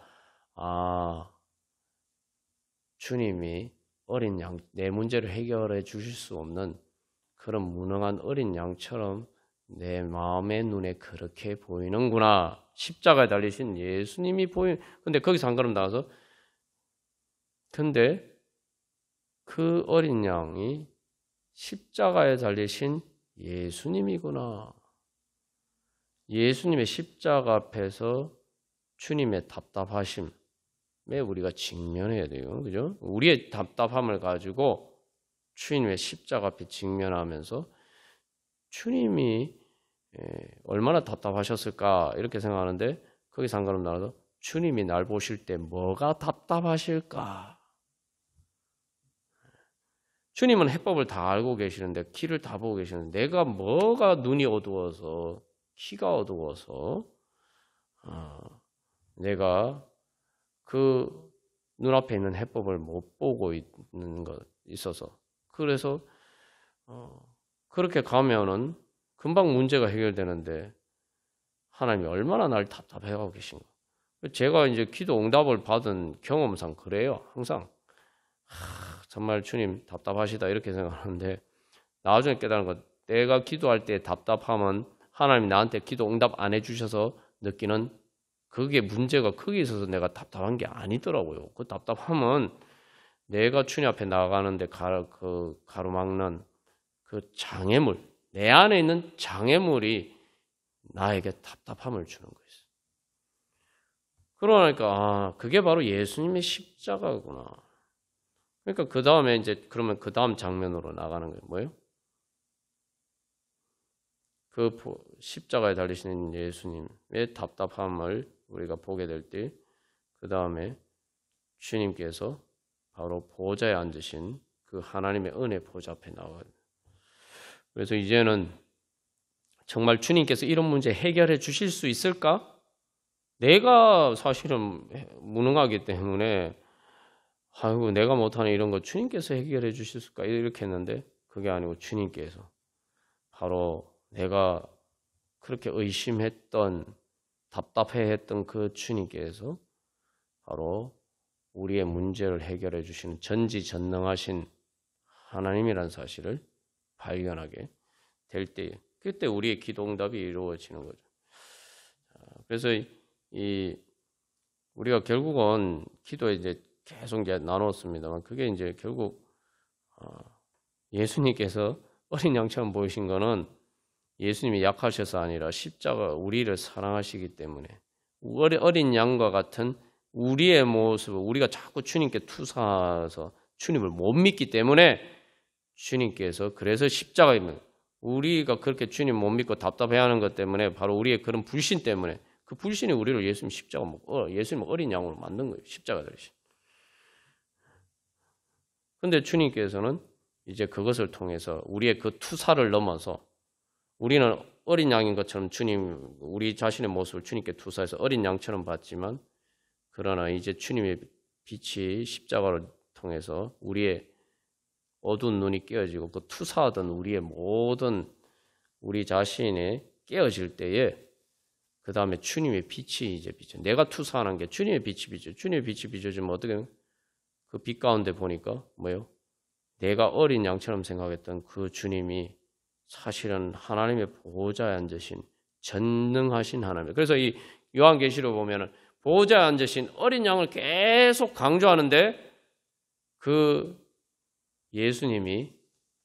주님이 어린 양, 내 문제를 해결해 주실 수 없는 그런 무능한 어린 양처럼 내 마음의 눈에 그렇게 보이는구나. 십자가에 달리신 예수님이 근데 거기서 한 걸음 나가서, 근데 그 어린 양이 십자가에 달리신 예수님이구나. 예수님의 십자가 앞에서 주님의 답답하심에 우리가 직면해야 돼요. 그죠? 우리의 답답함을 가지고 주님의 십자가 앞에 직면하면서 주님이 얼마나 답답하셨을까 이렇게 생각하는데, 거기서 한 걸음 나가서 주님이 날 보실 때 뭐가 답답하실까? 주님은 해법을 다 알고 계시는데, 길을 다 보고 계시는데, 내가 뭐가 눈이 어두워서, 키가 어두워서 내가 그 눈앞에 있는 해법을 못 보고 있는 것 있어서, 그래서 그렇게 가면은 금방 문제가 해결되는데 하나님이 얼마나 날 답답해하고 계신가. 제가 이제 기도 응답을 받은 경험상 그래요. 항상 정말 주님 답답하시다 이렇게 생각하는데, 나중에 깨달은 것, 내가 기도할 때 답답함은 하나님이 나한테 기도 응답 안 해주셔서 느끼는, 그게 문제가 크게 있어서 내가 답답한 게 아니더라고요. 그 답답함은 내가 주님 앞에 나가는데 가로막는 그 장애물, 내 안에 있는 장애물이 나에게 답답함을 주는 거예요. 그러니까 그게 바로 예수님의 십자가구나. 그러니까 그 다음에 이제 그러면 그 다음 장면으로 나가는 거예요. 뭐예요? 그 십자가에 달리시는 예수님의 답답함을 우리가 보게 될 때, 그 다음에 주님께서 바로 보좌에 앉으신 그 하나님의 은혜 보좌 앞에 나와요. 그래서 이제는 정말 주님께서 이런 문제 해결해 주실 수 있을까? 내가 사실은 무능하기 때문에 아이고 내가 못하는 이런 거 주님께서 해결해 주실까 이렇게 했는데 그게 아니고 주님께서 바로 내가 그렇게 의심했던 답답해했던 그 주님께서 바로 우리의 문제를 해결해 주시는 전지전능하신 하나님이라는 사실을 발견하게 될 때, 그때 우리의 기도 응답이 이루어지는 거죠. 그래서 우리가 결국은 기도에 이제 계속 이제 나눴습니다만, 그게 이제 결국 예수님께서 어린 양처럼 보이신 거는 예수님이 약하셔서 아니라 십자가 우리를 사랑하시기 때문에 어린 양과 같은 우리의 모습을 우리가 자꾸 주님께 투사해서 주님을 못 믿기 때문에 주님께서 그래서 십자가입니다. 우리가 그렇게 주님 못 믿고 답답해하는 것 때문에 바로 우리의 그런 불신 때문에 그 불신이 우리를 예수님 십자가 예수님 어린 양으로 만든 거예요. 십자가 대신. 그런데 주님께서는 이제 그것을 통해서 우리의 그 투사를 넘어서 우리는 어린 양인 것처럼 우리 자신의 모습을 주님께 투사해서 어린 양처럼 봤지만 그러나 이제 주님의 빛이 십자가를 통해서 우리의 어두운 눈이 깨어지고 그 투사하던 우리의 모든 우리 자신이 깨어질 때에 그 다음에 주님의 빛이 이제 비춰. 내가 투사하는 게 주님의 빛이 비춰. 주님의 빛이 비춰지면 어떻게 그 빛 가운데 보니까 뭐요? 내가 어린 양처럼 생각했던 그 주님이 사실은 하나님의 보호자에 앉으신 전능하신 하나님. 그래서 이 요한계시록 보면은 보호자에 앉으신 어린 양을 계속 강조하는데 그 예수님이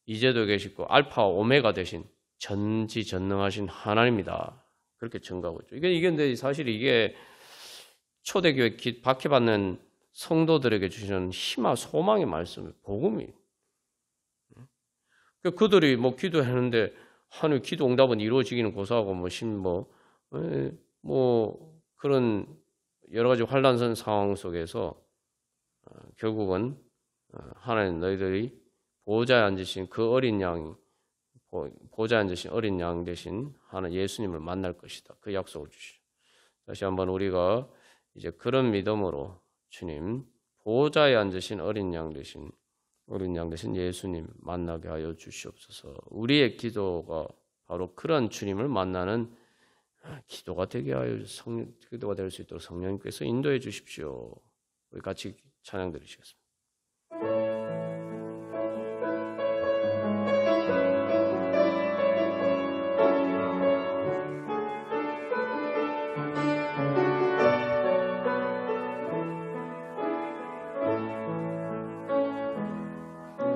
이제도 계시고 알파와 오메가 되신 전지전능하신 하나님이다. 그렇게 증거하고 있죠. 이게 근데 사실 이게 초대교회 박해받는 성도들에게 주시는 희망, 소망의 말씀이에요. 복음이. 그들이 뭐 기도했는데 하늘 기도 응답은 이루어지기는 고사하고 뭐 그런 여러 가지 환란선 상황 속에서 결국은 하나님 너희들이 보호자에 앉으신 그 어린 양, 보호자에 앉으신 어린 양 대신 하나 예수님을 만날 것이다. 그 약속을 주시죠. 다시 한번 우리가 이제 그런 믿음으로 주님 보호자에 앉으신 어린 양 대신 예수님 만나게 하여 주시옵소서. 우리의 기도가 바로 그런 주님을 만나는 기도가 되게 하여 기도가 될 수 있도록 성령님께서 인도해 주십시오. 우리 같이 찬양 드리시겠습니다.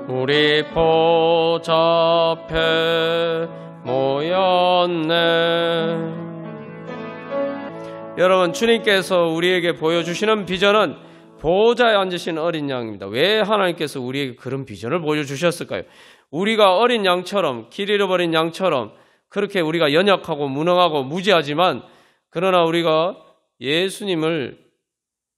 우리 보좌 앞에 모였네. 여러분, 주님께서 우리에게 보여주시는 비전은 보호자에 앉으신 어린 양입니다. 왜 하나님께서 우리에게 그런 비전을 보여주셨을까요? 우리가 어린 양처럼, 길 잃어버린 양처럼 그렇게 우리가 연약하고 무능하고 무지하지만 그러나 우리가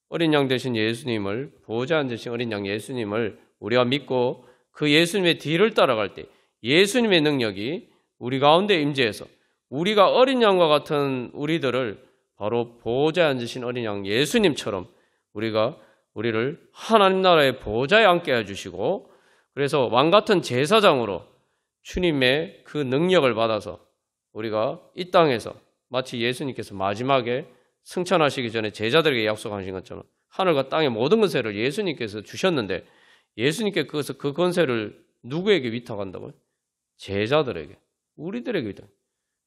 어린 양 되신 예수님을, 보호자에 앉으신 어린 양 예수님을 우리가 믿고 그 예수님의 뒤를 따라갈 때 예수님의 능력이 우리 가운데 임재해서 우리가 어린 양과 같은 우리들을 바로 보호자에 앉으신 어린 양 예수님처럼 우리를 하나님 나라의 보호자에 앉게 해주시고 그래서 왕 같은 제사장으로 주님의 그 능력을 받아서 우리가 이 땅에서 마치 예수님께서 마지막에 승천하시기 전에 제자들에게 약속하신 것처럼 하늘과 땅의 모든 권세를 예수님께서 주셨는데 예수님께 그 권세를 누구에게 위탁한다고요? 제자들에게, 우리들에게 위탁.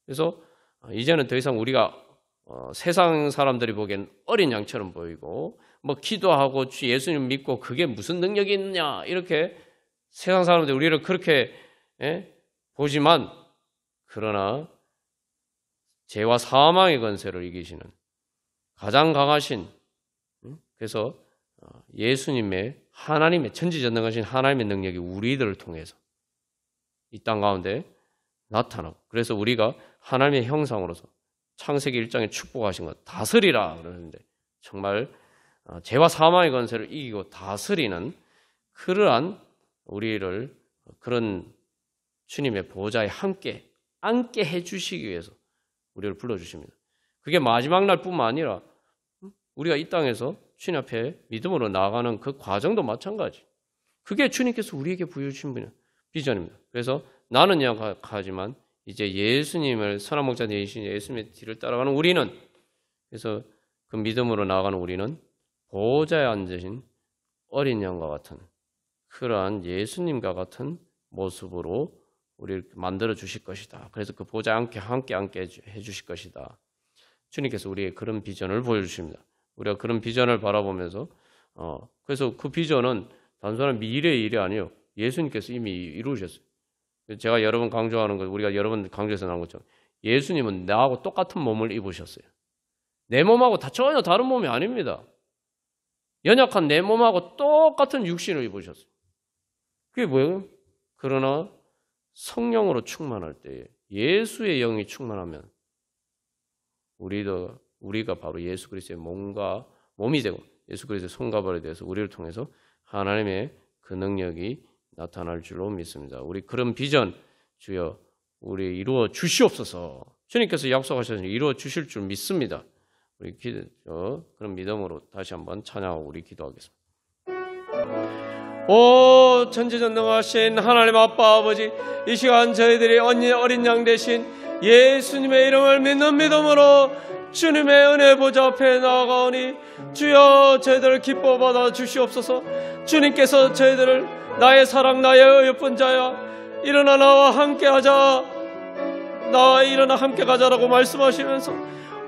그래서 이제는 더 이상 우리가 세상 사람들이 보기엔 어린 양처럼 보이고 뭐 기도하고 예수님 믿고 그게 무슨 능력이 있느냐 이렇게 세상 사람들이 우리를 그렇게 보지만 그러나 죄와 사망의 권세를 이기시는 가장 강하신 그래서 예수님의 하나님의 전지전능하신 하나님의 능력이 우리들을 통해서 이 땅 가운데 나타나고 그래서 우리가 하나님의 형상으로서 창세기 1장에 축복하신 것 다스리라 그러는데 정말 죄와 사망의 권세를 이기고 다스리는 그러한 우리를 그런 주님의 보호자에 함께 앉게 해주시기 위해서 우리를 불러주십니다. 그게 마지막 날뿐만 아니라 우리가 이 땅에서 주님 앞에 믿음으로 나아가는 그 과정도 마찬가지. 그게 주님께서 우리에게 부여주신 비전입니다. 그래서 나는 약하지만 이제 예수님을 선한 목자 되신 예수님의 뒤를 따라가는 우리는, 그래서 그 믿음으로 나아가는 우리는 보좌에 앉으신 어린 양과 같은 그러한 예수님과 같은 모습으로 우리를 만들어 주실 것이다. 그래서 그 보좌에 함께 해 주실 것이다. 주님께서 우리의 그런 비전을 보여주십니다. 우리가 그런 비전을 바라보면서 그래서 그 비전은 단순한 미래의 일이 아니에요. 예수님께서 이미 이루셨어요. 제가 여러 번 강조하는 것, 우리가 여러 번 강조해서 나온 것처럼 예수님은 나하고 똑같은 몸을 입으셨어요. 내 몸하고 전혀 다른 몸이 아닙니다. 연약한 내 몸하고 똑같은 육신을 입으셨어요. 그게 뭐예요? 그러나 성령으로 충만할 때, 예수의 영이 충만하면 우리가 바로 예수 그리스도의 몸이 되고 예수 그리스도의 손과 발이 되어서 우리를 통해서 하나님의 그 능력이 나타날 줄로 믿습니다. 우리 그런 비전 주여 우리 이루어 주시옵소서. 주님께서 약속하셨으니 이루어 주실 줄 믿습니다. 우리 그런 믿음으로 다시 한번 찬양하고 우리 기도하겠습니다. 오 전지전능하신 하나님 아빠 아버지, 이 시간 저희들이 어린 양 대신 예수님의 이름을 믿는 믿음으로 주님의 은혜 보좌 앞에 나아가오니 주여 저희들을 기뻐 받아 주시옵소서. 주님께서 저희들을 나의 사랑 나의 어여쁜 자야 일어나 나와 함께하자, 나와 일어나 함께 가자라고 말씀하시면서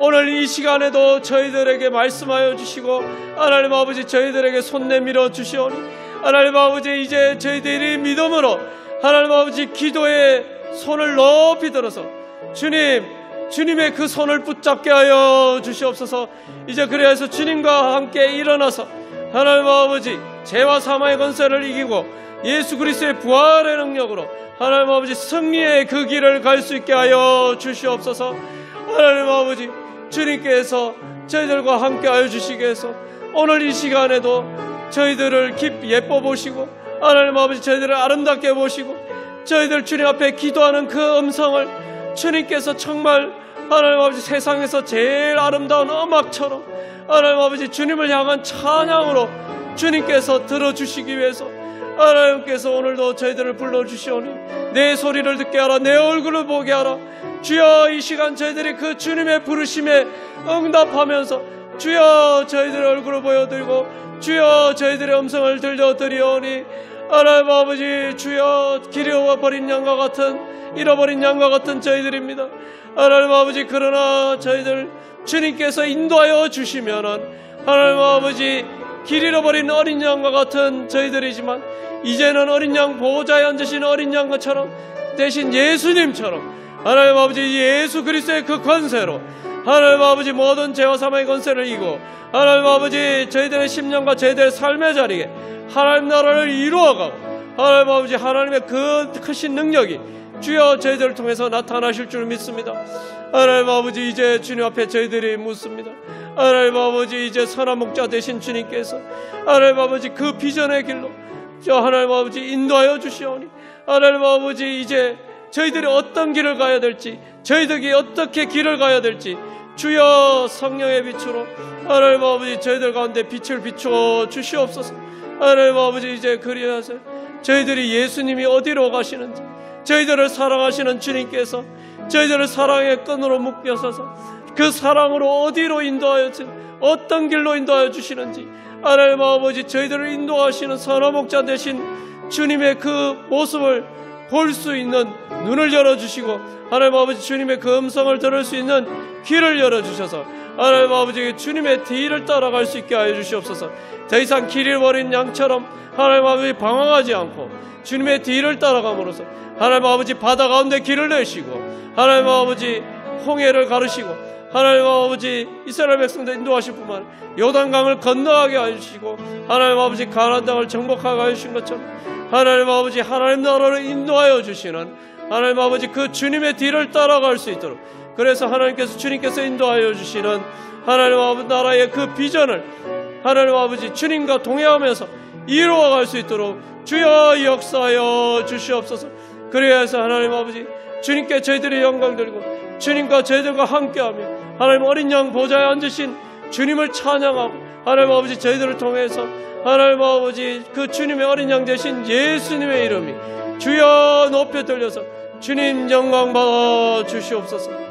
오늘 이 시간에도 저희들에게 말씀하여 주시고 하나님 아버지 저희들에게 손 내밀어 주시오니 하나님 아버지 이제 저희들이 믿음으로 하나님 아버지 기도의 손을 높이 들어서 주님의 그 손을 붙잡게 하여 주시옵소서. 이제 그래서 주님과 함께 일어나서 하나님 아버지 죄와 사망의 권세를 이기고 예수 그리스도의 부활의 능력으로 하나님 아버지 승리의 그 길을 갈 수 있게 하여 주시옵소서. 하나님 아버지 주님께서 저희들과 함께 하여 주시게 해서 오늘 이 시간에도 저희들을 깊이 예뻐 보시고 하나님 아버지 저희들을 아름답게 보시고 저희들 주님 앞에 기도하는 그 음성을 주님께서 정말 하나님 아버지 세상에서 제일 아름다운 음악처럼 하나님 아버지 주님을 향한 찬양으로 주님께서 들어주시기 위해서 하나님께서 오늘도 저희들을 불러주시오니 내 소리를 듣게 하라, 내 얼굴을 보게 하라. 주여 이 시간 저희들이 그 주님의 부르심에 응답하면서 주여 저희들의 얼굴을 보여드리고 주여 저희들의 음성을 들려드리오니 하나님 아버지 주여 잃어버린 양과 같은 저희들입니다. 하나님 아버지 그러나 저희들 주님께서 인도하여 주시면은 하나님 아버지 길 잃어버린 어린 양과 같은 저희들이지만 이제는 어린 양 보호자에 앉으신 어린 양처럼 대신 예수님처럼 하나님 아버지 예수 그리스도의 그 권세로 하나님 아버지 모든 죄와 사망의 권세를 이기고 하나님 아버지 저희들의 심령과 저희들의 삶의 자리에 하나님 나라를 이루어가고 하나님 아버지 하나님의 그 크신 능력이 주여 저희들을 통해서 나타나실 줄 믿습니다. 하나님 아버지 이제 주님 앞에 저희들이 묻습니다. 하나님 아버지 이제 선한 목자 되신 주님께서 하나님 아버지 그 비전의 길로 저 하나님 아버지 인도하여 주시오니 하나님 아버지 이제 저희들이 어떤 길을 가야 될지 저희들이 어떻게 길을 가야 될지 주여 성령의 빛으로 하나님 아버지 저희들 가운데 빛을 비추어 주시옵소서. 하나님 아버지 이제 그리하세요. 저희들이 예수님이 어디로 가시는지 저희들을 사랑하시는 주님께서 저희들을 사랑의 끈으로 묶여서서 그 사랑으로 어디로 어떤 길로 인도하여 주시는지 하나님 아버지 저희들을 인도하시는 선한 목자 되신 주님의 그 모습을 볼 수 있는 눈을 열어주시고 하나님 아버지 주님의 그 음성을 들을 수 있는 귀를 열어주셔서 하나님 아버지 주님의 뒤를 따라갈 수 있게 하여 주시옵소서. 더 이상 길 잃어버린 양처럼 하나님 아버지 방황하지 않고 주님의 뒤를 따라감으로써 하나님 아버지 바다 가운데 길을 내시고 하나님 아버지 홍해를 가르시고 하나님 아버지 이스라엘 백성들 인도하실 뿐만 아니라 요단강을 건너가게 하시고 하나님 아버지 가나안 땅을 정복하게 하신 것처럼 하나님 아버지 하나님 나라를 인도하여 주시는 하나님 아버지 그 주님의 뒤를 따라갈 수 있도록 그래서 하나님께서 주님께서 인도하여 주시는 하나님 아버지 나라의 그 비전을 하나님 아버지 주님과 동행하면서 이루어갈 수 있도록 주여 역사하여 주시옵소서. 그래서 하나님 아버지 주님께 저희들의 영광 드리고 주님과 저희들과 함께하며 하나님 어린 양 보좌에 앉으신 주님을 찬양하고 하나님 아버지 저희들을 통해서 하나님 아버지 그 주님의 어린 양 되신 예수님의 이름이 주여 높여 들려서 주님 영광 받아 주시옵소서.